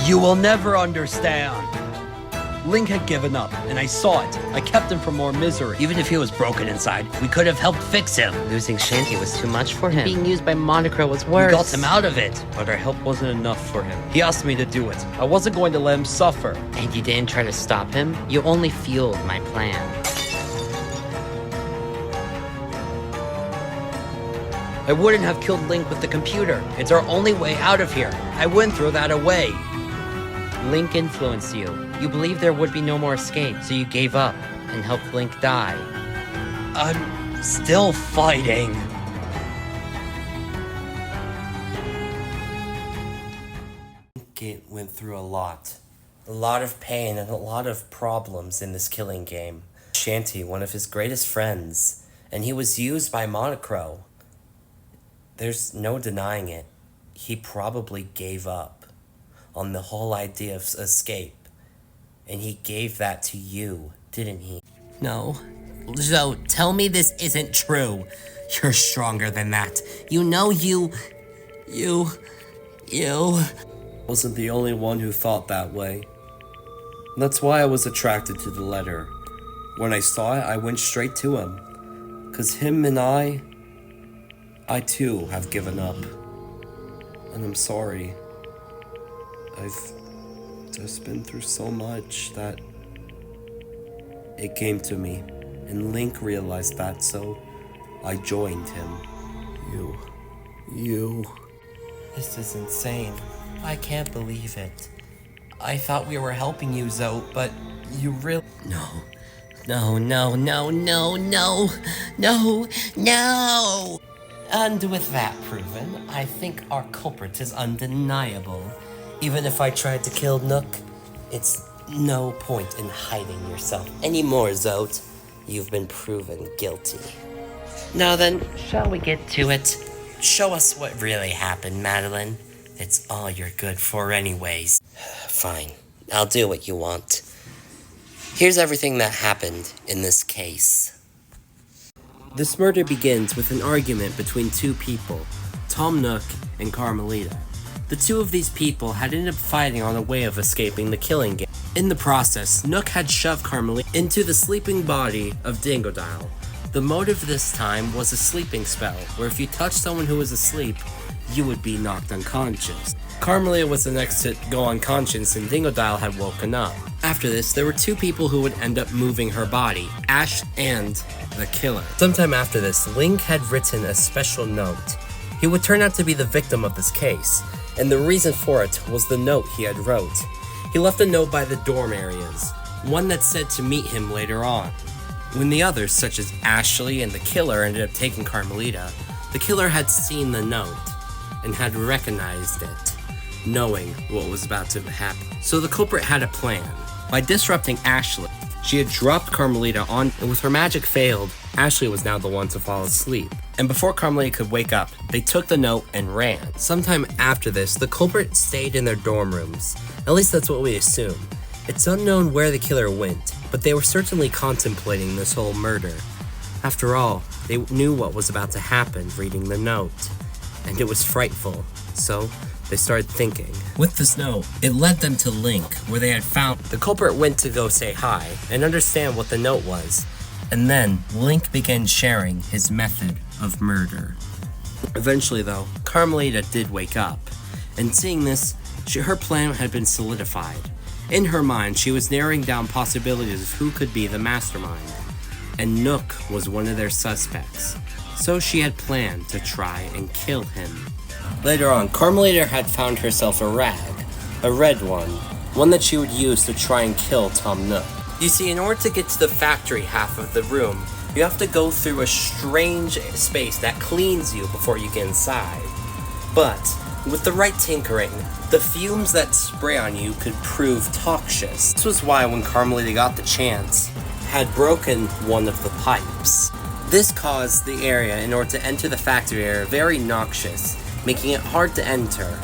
You will never understand. Link had given up, and I saw it. I kept him from more misery. Even if he was broken inside, we could have helped fix him. Losing Shanty was too much for him. Being used by Monocro was We worse. got him out of it. But our help wasn't enough for him. He asked me to do it. I wasn't going to let him suffer. And you didn't try to stop him? You only fueled my plan. I wouldn't have killed Link with the computer. It's our only way out of here. I wouldn't throw that away. Link influenced you. You believed there would be no more escape, so you gave up and helped Link die. I'm still fighting. Link went through a lot of pain and a lot of problems in this killing game. Shanty, one of his greatest friends, and he was used by Monocro. There's no denying it. He probably gave up on the whole idea of escape. And he gave that to you, didn't he? No. Zote, tell me this isn't true. You're stronger than that. You know you... wasn't the only one who thought that way. That's why I was attracted to the letter. When I saw it, I went straight to him. 'Cause him and I too have given up. And I'm sorry. I've just been through so much that it came to me. And Link realized that, so I joined him. You... This is insane. I can't believe it. I thought we were helping you, Zote, but you really... No. And with that proven, I think our culprit is undeniable. Even if I tried to kill Nook, it's no point in hiding yourself anymore, Zote. You've been proven guilty. Now then, shall we get to it? Show us what really happened, Madeline. It's all you're good for anyways. Fine, I'll do what you want. Here's everything that happened in this case. This murder begins with an argument between two people, Tom Nook and Carmelita. The two of these people had ended up fighting on a way of escaping the killing game. In the process, Nook had shoved Carmelita into the sleeping body of Danganronpa. The motive this time was a sleeping spell, where if you touched someone who was asleep, you would be knocked unconscious. Carmelita was the next to go unconscious and Dingodile had woken up. After this, there were two people who would end up moving her body, Ash and the killer. Sometime after this, Link had written a special note. He would turn out to be the victim of this case, and the reason for it was the note he had wrote. He left a note by the dorm areas, one that said to meet him later on. When the others, such as Ashley and the killer, ended up taking Carmelita, the killer had seen the note and had recognized it, knowing what was about to happen. So the culprit had a plan. By disrupting Ashley, she had dropped Carmelita on, and with her magic failed, Ashley was now the one to fall asleep. And before Carmelita could wake up, they took the note and ran. Sometime after this, the culprit stayed in their dorm rooms. At least that's what we assume. It's unknown where the killer went, but they were certainly contemplating this whole murder. After all, they knew what was about to happen reading the note, and it was frightful, so they started thinking. With this note, it led them to Link, where they had found the culprit went to go say hi and understand what the note was, and then Link began sharing his method of murder. Eventually though, Carmelita did wake up, and seeing this, her plan had been solidified. In her mind, she was narrowing down possibilities of who could be the mastermind, and Nook was one of their suspects, so she had planned to try and kill him. Later on, Carmelita had found herself a rag, a red one that she would use to try and kill Tom Nook. You see, in order to get to the factory half of the room, you have to go through a strange space that cleans you before you get inside. But with the right tinkering, the fumes that spray on you could prove toxic. This was why when Carmelita got the chance, had broken one of the pipes. This caused the area in order to enter the factory area very noxious, making it hard to enter.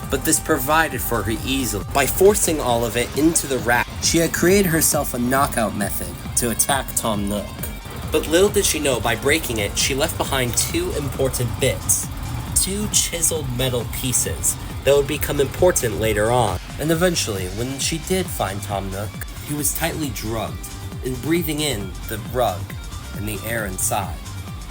But this provided for her easily. By forcing all of it into the rack, she had created herself a knockout method to attack Tom Nook. But little did she know, by breaking it, she left behind two important bits. Two chiseled metal pieces that would become important later on. And eventually, when she did find Tom Nook, he was tightly drugged and breathing in the rug and the air inside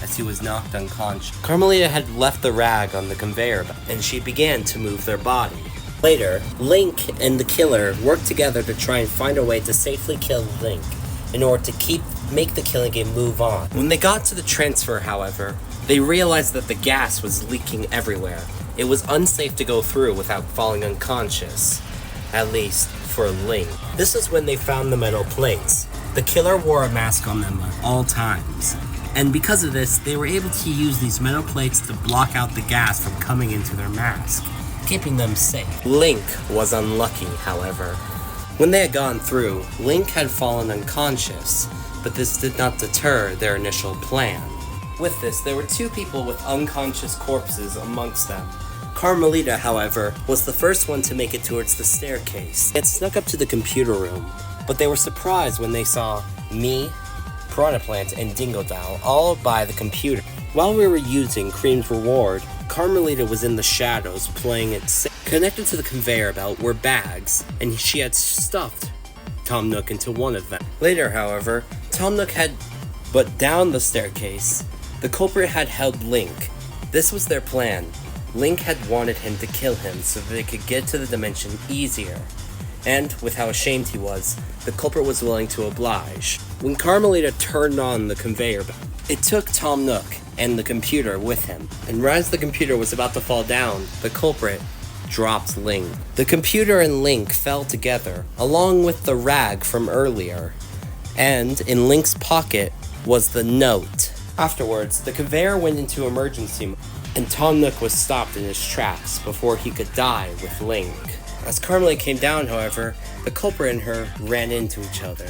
as he was knocked unconscious. Carmelita had left the rag on the conveyor belt, and she began to move their body. Later, Link and the killer worked together to try and find a way to safely kill Link in order to make the killing game move on. When they got to the transfer, however, they realized that the gas was leaking everywhere. It was unsafe to go through without falling unconscious, at least for Link. This is when they found the metal plates. The killer wore a mask on them at all times, and because of this, they were able to use these metal plates to block out the gas from coming into their mask, keeping them safe. Link was unlucky, however. When they had gone through, Link had fallen unconscious, but this did not deter their initial plan. With this, there were two people with unconscious corpses amongst them. Carmelita, however, was the first one to make it towards the staircase. They had snuck up to the computer room, but they were surprised when they saw me, Piranha Plant, and Dingodile all by the computer. While we were using Cream's Reward, Carmelita was in the shadows playing it safe. Connected to the conveyor belt were bags, and she had stuffed Tom Nook into one of them. Later, however, Tom Nook had but down the staircase. The culprit had held Link. This was their plan. Link had wanted him to kill him so that they could get to the dimension easier. And, with how ashamed he was, the culprit was willing to oblige. When Carmelita turned on the conveyor belt, it took Tom Nook and the computer with him, and right as the computer was about to fall down, the culprit dropped Link. The computer and Link fell together, along with the rag from earlier, and in Link's pocket was the note. Afterwards, the conveyor went into emergency mode, and Tom Nook was stopped in his tracks before he could die with Link. As Carmelita came down, however, the culprit and her ran into each other.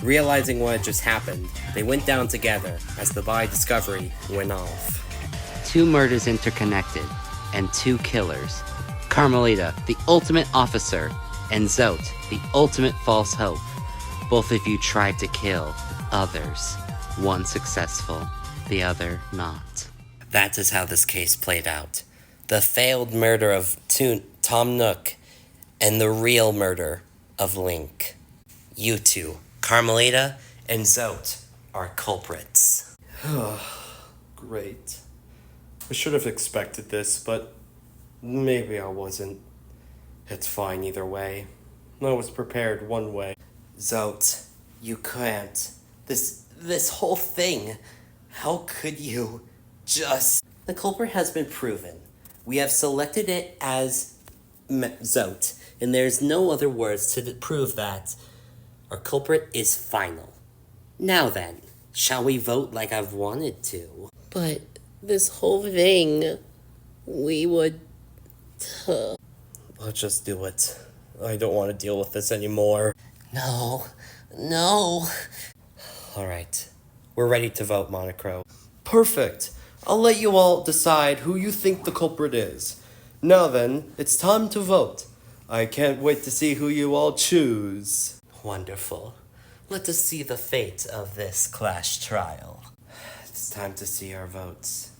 Realizing what had just happened, they went down together as the body discovery went off. Two murders interconnected, and two killers. Carmelita, the ultimate officer, and Zote, the ultimate false hope. Both of you tried to kill others. One successful, the other not. That is how this case played out. The failed murder of Tom Nook and the real murder of Link. You two, Carmelita and Zote, are culprits. Great. I should have expected this, but maybe I wasn't. It's fine either way. I was prepared one way. Zote, you can't. This whole thing. How could you just... The culprit has been proven. We have selected it as Zote, and there's no other words to prove that. Our culprit is final. Now then, shall we vote like I've wanted to? But this whole thing, we would... Let's just do it. I don't want to deal with this anymore. No. Alright. We're ready to vote, Monocro. Perfect. I'll let you all decide who you think the culprit is. Now then, it's time to vote. I can't wait to see who you all choose. Wonderful. Let us see the fate of this clash trial. It's time to see our votes.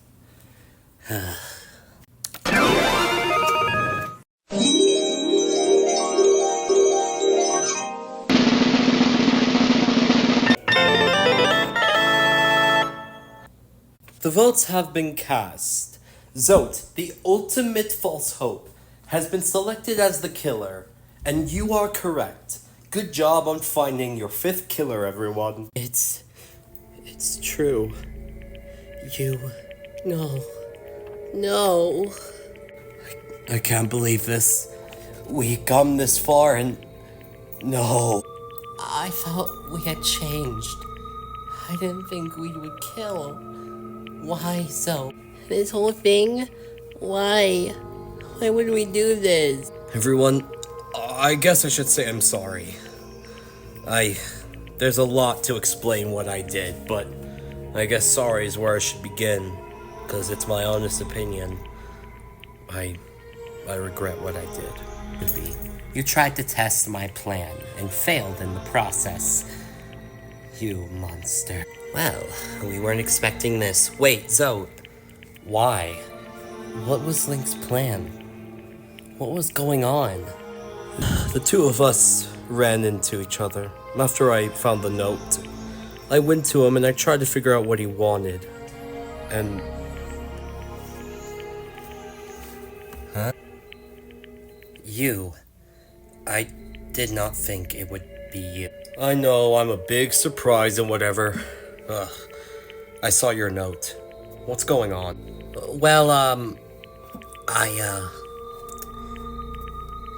The votes have been cast. Zote, the ultimate false hope, has been selected as the killer, and you are correct. Good job on finding your fifth killer, everyone. It's true. No. I can't believe this. We come this far and... No. I thought we had changed. I didn't think we would kill. Why so? This whole thing? Why? Why would we do this? Everyone, I guess I should say I'm sorry. There's a lot to explain what I did, but I guess sorry is where I should begin, because it's my honest opinion. I regret what I did. You tried to test my plan and failed in the process. You monster. Well, we weren't expecting this. Wait, Zote. Why? What was Link's plan? What was going on? The two of us ran into each other. After I found the note, I went to him and I tried to figure out what he wanted. And... Huh? You. I did not think it would be you. I know, I'm a big surprise and whatever. Ugh. I saw your note. What's going on? Well,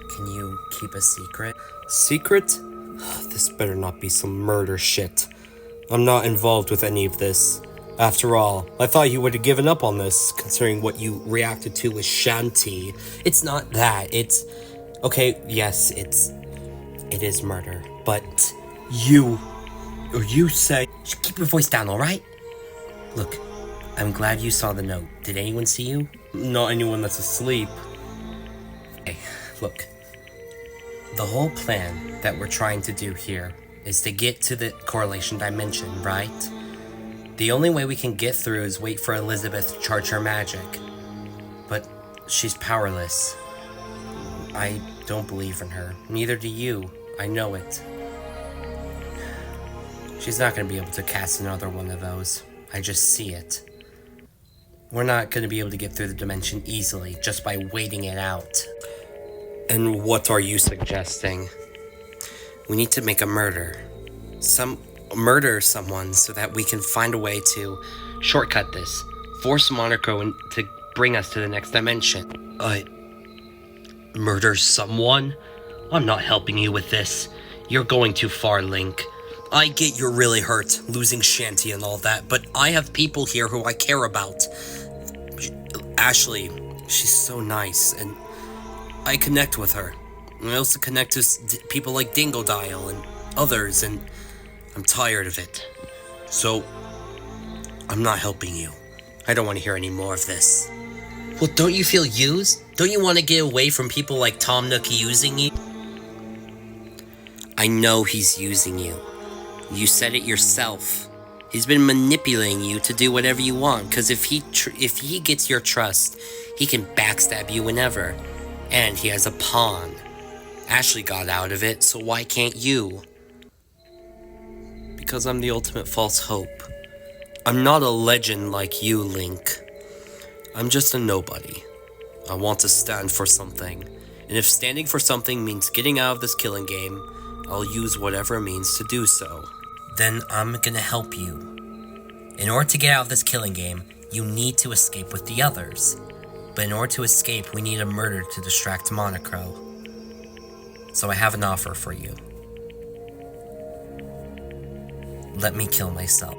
can you keep a secret? Secret? This better not be some murder shit. I'm not involved with any of this. After all, I thought you would have given up on this, considering what you reacted to with Shanti. It's not that, it's... Okay, yes, it is murder, but... You say... Keep your voice down, alright? Look, I'm glad you saw the note. Did anyone see you? Not anyone that's asleep. Hey, look. The whole plan that we're trying to do here is to get to the correlation dimension, right? The only way we can get through is wait for Elizabeth to charge her magic. But she's powerless. I don't believe in her. Neither do you. I know it. She's not going to be able to cast another one of those. I just see it. We're not going to be able to get through the dimension easily just by waiting it out. And what are you suggesting? We need to make a murder. Murder someone so that we can find a way to shortcut this. Force Monaco to bring us to the next dimension. Murder someone? I'm not helping you with this. You're going too far, Link. I get you're really hurt, losing Shanti and all that, but I have people here who I care about. Ashley, she's so nice, and I connect with her. I also connect to people like Dingodile and others, and I'm tired of it. So, I'm not helping you. I don't want to hear any more of this. Well, don't you feel used? Don't you want to get away from people like Tom Nook using you? I know he's using you. You said it yourself. He's been manipulating you to do whatever you want, because if he gets your trust, he can backstab you whenever. And he has a pawn. Ashley got out of it, so why can't you? Because I'm the ultimate false hope. I'm not a legend like you, Link. I'm just a nobody. I want to stand for something, And if standing for something means getting out of this killing game, I'll use whatever means to do so. Then I'm gonna help you. In order to get out of this killing game, you need to escape with the others. But in order to escape, we need a murder to distract Monocro. So I have an offer for you. Let me kill myself.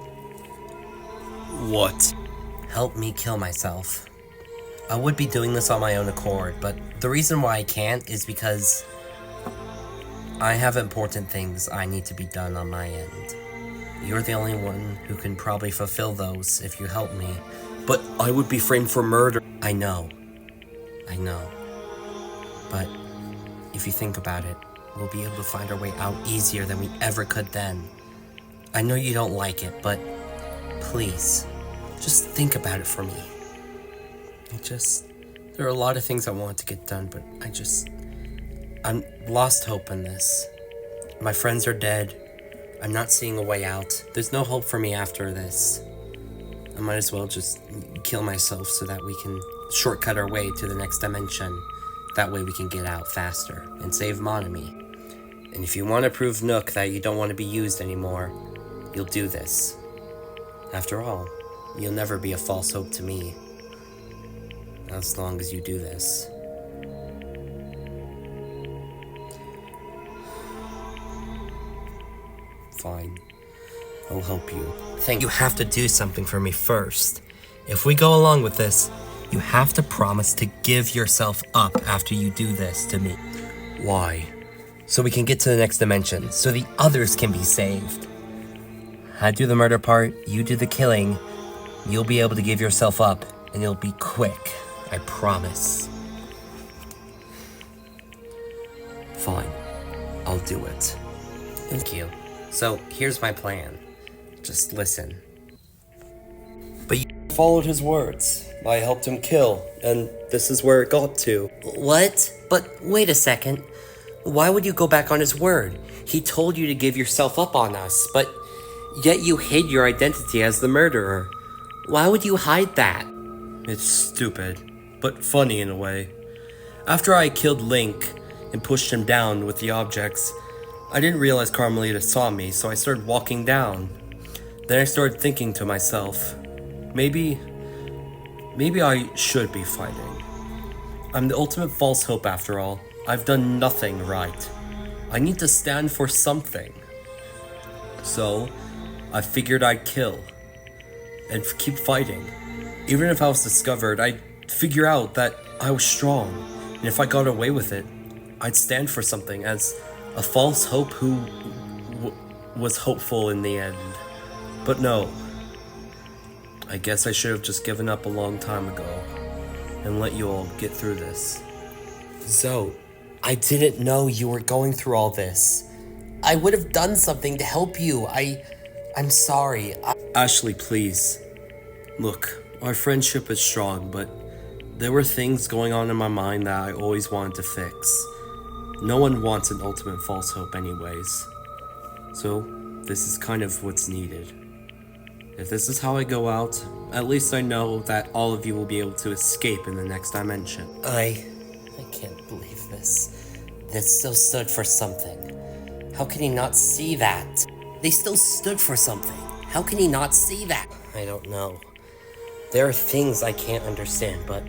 What? Help me kill myself. I would be doing this on my own accord, but the reason why I can't is because I have important things I need to be done on my end. You're the only one who can probably fulfill those if you help me. But I would be framed for murder. I know. But if you think about it, we'll be able to find our way out easier than we ever could then. I know you don't like it, but please, just think about it for me. There are a lot of things I want to get done, but I'm lost hope in this. My friends are dead. I'm not seeing a way out. There's no hope for me after this. I might as well just kill myself so that we can shortcut our way to the next dimension. That way we can get out faster and save Monamy. And if you want to prove Nook that you don't want to be used anymore, you'll do this. After all, you'll never be a false hope to me. As long as you do this. Fine. I'll help you. You have to do something for me first. If we go along with this, you have to promise to give yourself up after you do this to me. Why? So we can get to the next dimension, so the others can be saved. I do the murder part, you do the killing. You'll be able to give yourself up, and it'll be quick. I promise. Fine. I'll do it. Thank you. So, here's my plan. Just listen. Followed his words. I helped him kill, and this is where it got to. What? But wait a second. Why would you go back on his word? He told you to give yourself up on us, but yet you hid your identity as the murderer. Why would you hide that? It's stupid, but funny in a way. After I killed Link and pushed him down with the objects, I didn't realize Carmelita saw me, so I started walking down. Then I started thinking to myself, maybe I should be fighting. I'm the ultimate false hope after all. I've done nothing right. I need to stand for something. So, I figured I'd kill and keep fighting. Even if I was discovered, I'd figure out that I was strong, and if I got away with it, I'd stand for something as a false hope who was hopeful in the end. But no, I guess I should have just given up a long time ago and let you all get through this. Zote, I didn't know you were going through all this. I would have done something to help you. I'm sorry. Ashley, please. Look, our friendship is strong, but there were things going on in my mind that I always wanted to fix. No one wants an ultimate false hope anyways. So, this is kind of what's needed. If this is how I go out, at least I know that all of you will be able to escape in the next dimension. I can't believe this. They still stood for something. How can he not see that? They still stood for something. How can he not see that? I don't know. There are things I can't understand, but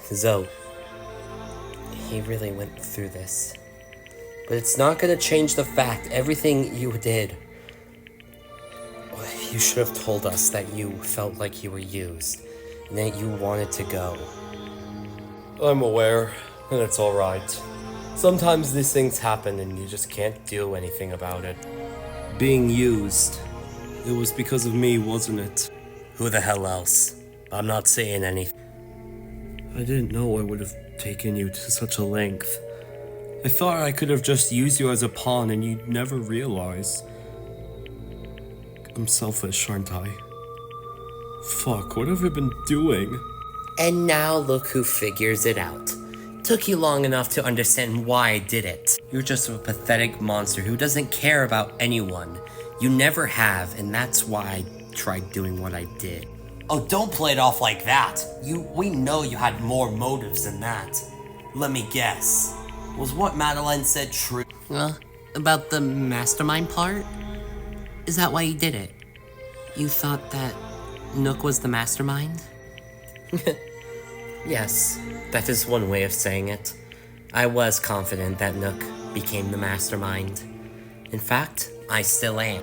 Zote, he really went through this. But it's not gonna change the fact everything you did. You should have told us that you felt like you were used and that you wanted to go. I'm aware, and it's alright. Sometimes these things happen and you just can't do anything about it. Being used, it was because of me, wasn't it? Who the hell else? I'm not saying anything. I didn't know I would have taken you to such a length. I thought I could have just used you as a pawn and you'd never realize. I'm selfish, aren't I? Fuck, what have I been doing? And now look who figures it out. Took you long enough to understand why I did it. You're just a pathetic monster who doesn't care about anyone. You never have, and that's why I tried doing what I did. Oh, don't play it off like that. We know you had more motives than that. Let me guess. Was what Madeline said true? About the mastermind part? Is that why you did it? You thought that Nook was the mastermind? Yes, that is one way of saying it. I was confident that Nook became the mastermind. In fact, I still am.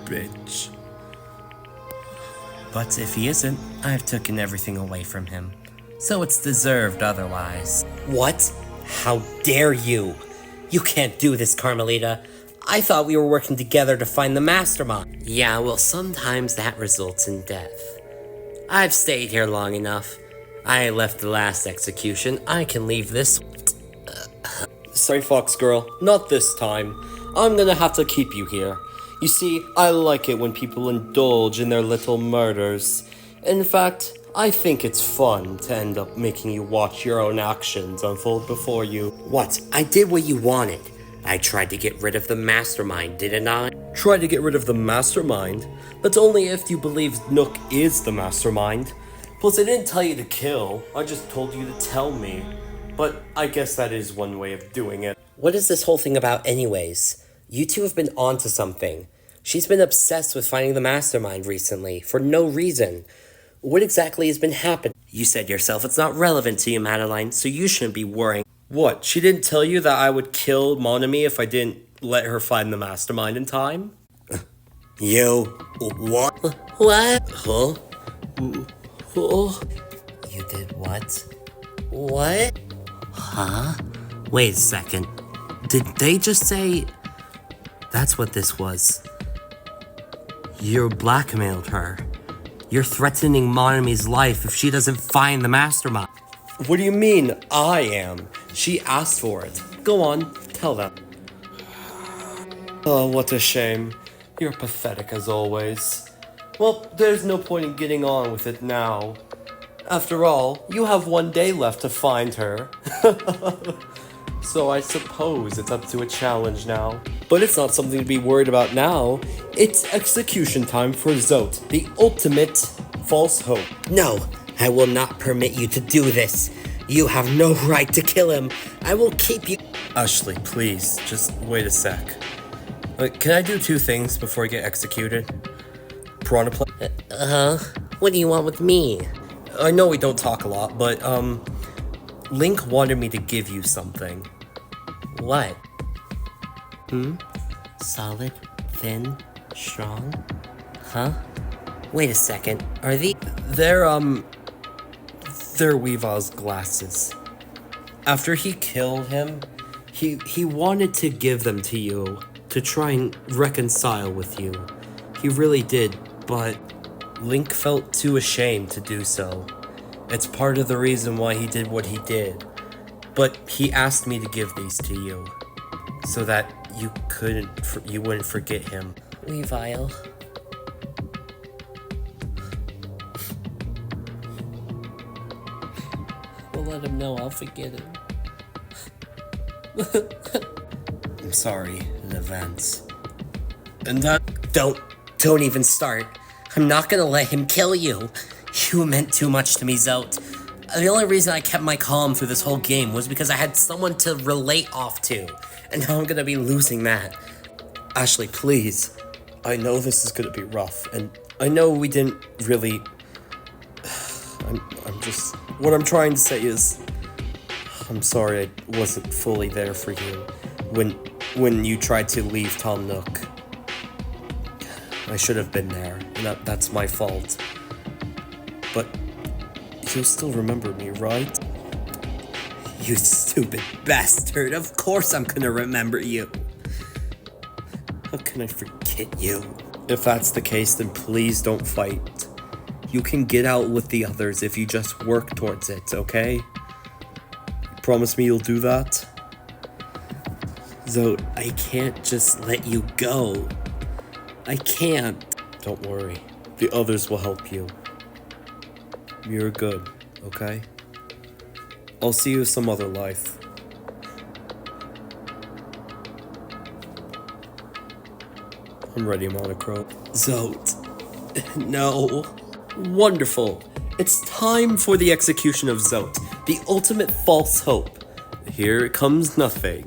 Bitch. But if he isn't, I've taken everything away from him. So it's deserved otherwise. What? How dare you? You can't do this, Carmelita. I thought we were working together to find the mastermind. Yeah, well, sometimes that results in death. I've stayed here long enough. I left the last execution. I can leave this. Sorry, Fox Girl, not this time. I'm gonna have to keep you here. You see, I like it when people indulge in their little murders. In fact, I think it's fun to end up making you watch your own actions unfold before you. What? I did what you wanted. I tried to get rid of the mastermind, didn't I? Try to get rid of the mastermind? That's only if you believe Nook is the mastermind. Plus, I didn't tell you to kill, I just told you to tell me. But I guess that is one way of doing it. What is this whole thing about anyways? You two have been onto something. She's been obsessed with finding the mastermind recently, for no reason. What exactly has been happening? You said yourself it's not relevant to you, Madeline, so you shouldn't be worrying. What, she didn't tell you that I would kill Monamy if I didn't let her find the mastermind in time? You... What? What? Huh? Oh. You did what? What? Huh? Wait a second. Did they just say... That's what this was. You blackmailed her. You're threatening Monamy's life if she doesn't find the mastermind. What do you mean, I am? She asked for it. Go on, tell them. Oh, what a shame. You're pathetic as always. Well, there's no point in getting on with it now. After all, you have one day left to find her. So I suppose it's up to a challenge now. But it's not something to be worried about now. It's execution time for Zote, the ultimate false hope. No, I will not permit you to do this. You have no right to kill him. I will keep you. Ashley, please, just wait a sec. Can I do two things before I get executed? Piranha play. What do you want with me? I know we don't talk a lot, but, Link wanted me to give you something. What? Solid, thin, strong? Huh? Wait a second. Are these... They're Weavaw's glasses. After he killed him, he wanted to give them to you, to try and reconcile with you. He really did, but Link felt too ashamed to do so. It's part of the reason why he did what he did. But he asked me to give these to you, so that you wouldn't forget him. Weavile. We'll let him know I'll forget him. I'm sorry in advance. And Don't even start. I'm not gonna let him kill you. You meant too much to me, Zote. The only reason I kept my calm through this whole game was because I had someone to relate off to. And now I'm gonna be losing that. Ashley, please. I know this is gonna be rough, and I know we didn't really... I'm just... What I'm trying to say is... I'm sorry I wasn't fully there for you when you tried to leave Tom Nook. I should have been there, and that's my fault. But you'll still remember me, right? You stupid bastard. Of course I'm gonna remember you. How can I forget you? If that's the case, then please don't fight. You can get out with the others if you just work towards it, okay? Promise me you'll do that? Zote, I can't just let you go. I can't. Don't worry. The others will help you. You're good, okay? I'll see you some other life. I'm ready, Monochrome. Zote. No. Wonderful. It's time for the execution of Zote, The ultimate false hope. Here comes nothing.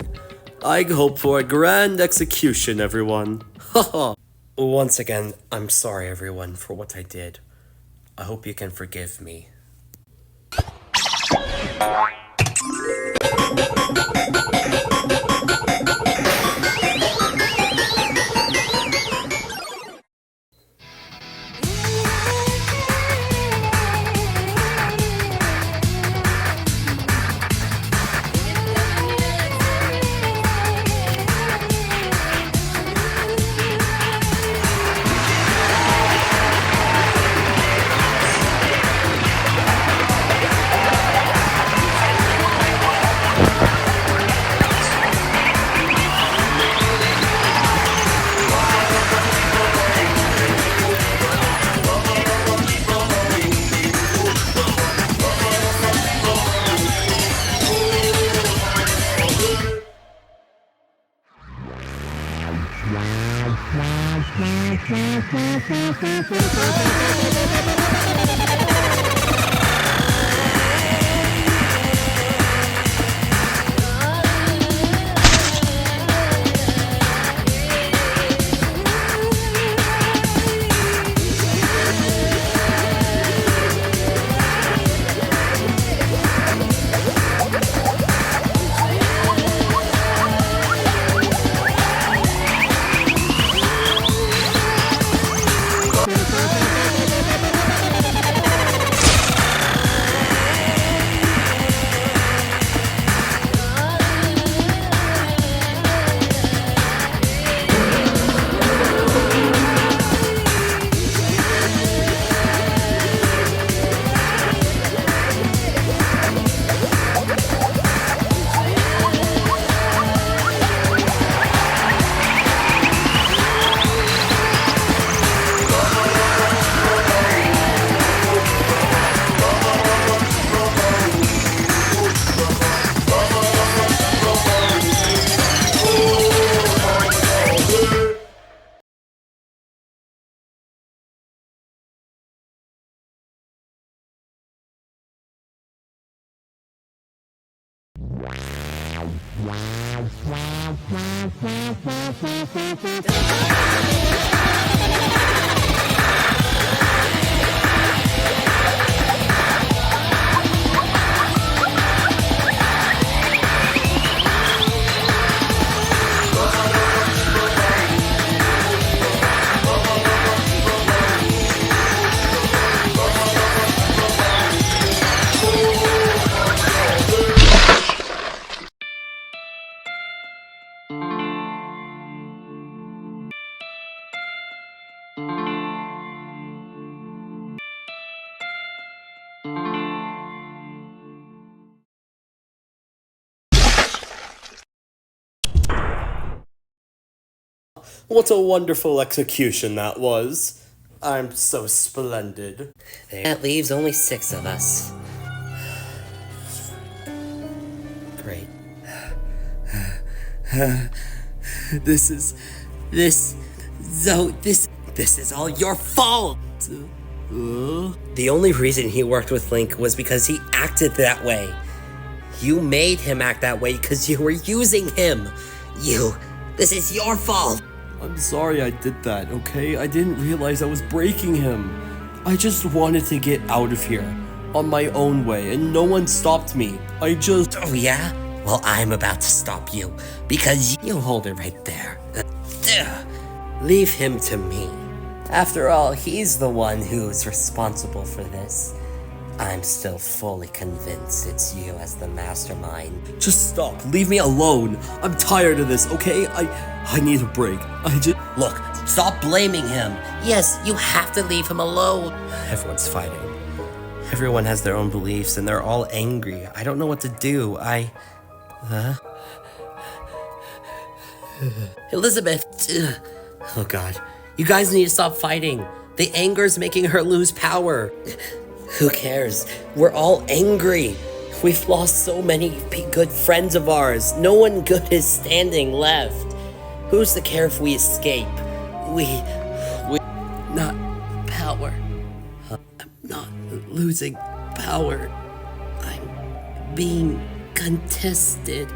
I hope for a grand execution, everyone. Haha. Once again, I'm sorry everyone for what I did. I hope you can forgive me. What a wonderful execution that was. I'm so splendid. That leaves only 6 of us. Great. This is all your fault! The only reason he worked with Link was because he acted that way. You made him act that way because you were using him. This is your fault! I'm sorry I did that, okay? I didn't realize I was breaking him. I just wanted to get out of here on my own way, and no one stopped me. Oh yeah? Well, I'm about to stop you, because You hold it right there. Leave him to me. After all, he's the one who's responsible for this. I'm still fully convinced it's you as the mastermind. Just stop. Leave me alone. I'm tired of this, okay? I need a break. Look, stop blaming him. Yes, you have to leave him alone. Everyone's fighting. Everyone has their own beliefs and they're all angry. I don't know what to do. Elizabeth. Oh god. You guys need to stop fighting. The anger's making her lose power. Who cares? We're all angry. We've lost so many good friends of ours. No one good is standing left. Who's to care if we escape? Not power. I'm not losing power. I'm being contested.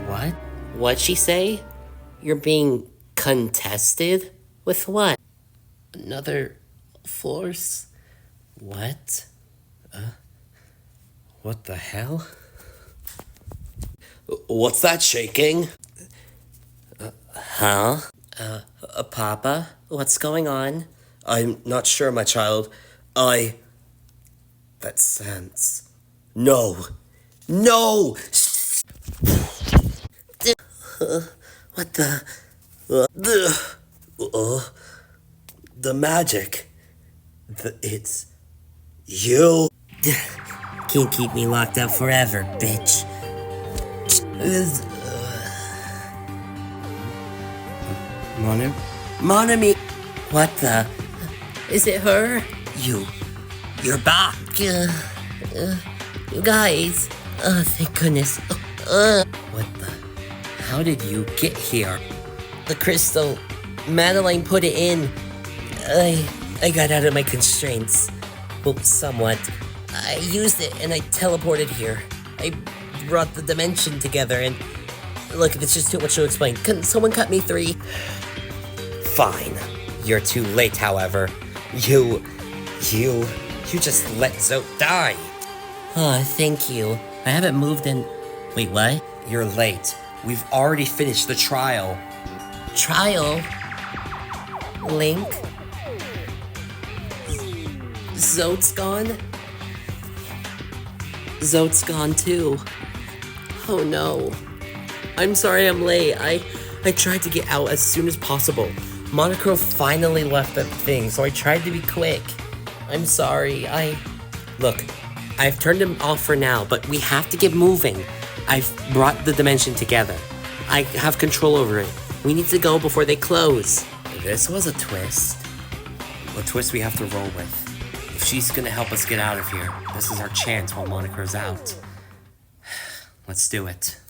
What? What'd she say? You're being contested? With what? Another force? What? What the hell? What's that shaking? Huh? Papa? What's going on? I'm not sure, my child. That sense. No! No! What the? The magic. It's you. Can't keep me locked up forever, bitch. Monamy. What the? Is it her? You're back. You guys. Oh, thank goodness. What the? How did you get here? The crystal. Madeline put it in. I got out of my constraints. Well, somewhat. I used it and I teleported here. I brought the dimension together and... Look, it's just too much to explain. Can someone cut me 3? Fine. You're too late, however. You just let Zote die. Oh, thank you. I haven't moved in... Wait, what? You're late. We've already finished the trial. Trial? Link? Zote's gone? Zote's gone too. Oh no. I'm sorry I'm late. I tried to get out as soon as possible. Monaco finally left that thing, so I tried to be quick. I'm sorry. Look, I've turned him off for now, but we have to get moving. I've brought the dimension together. I have control over it. We need to go before they close. This was a twist. A twist we have to roll with. If she's gonna help us get out of here, this is our chance while Monica's out. Let's do it.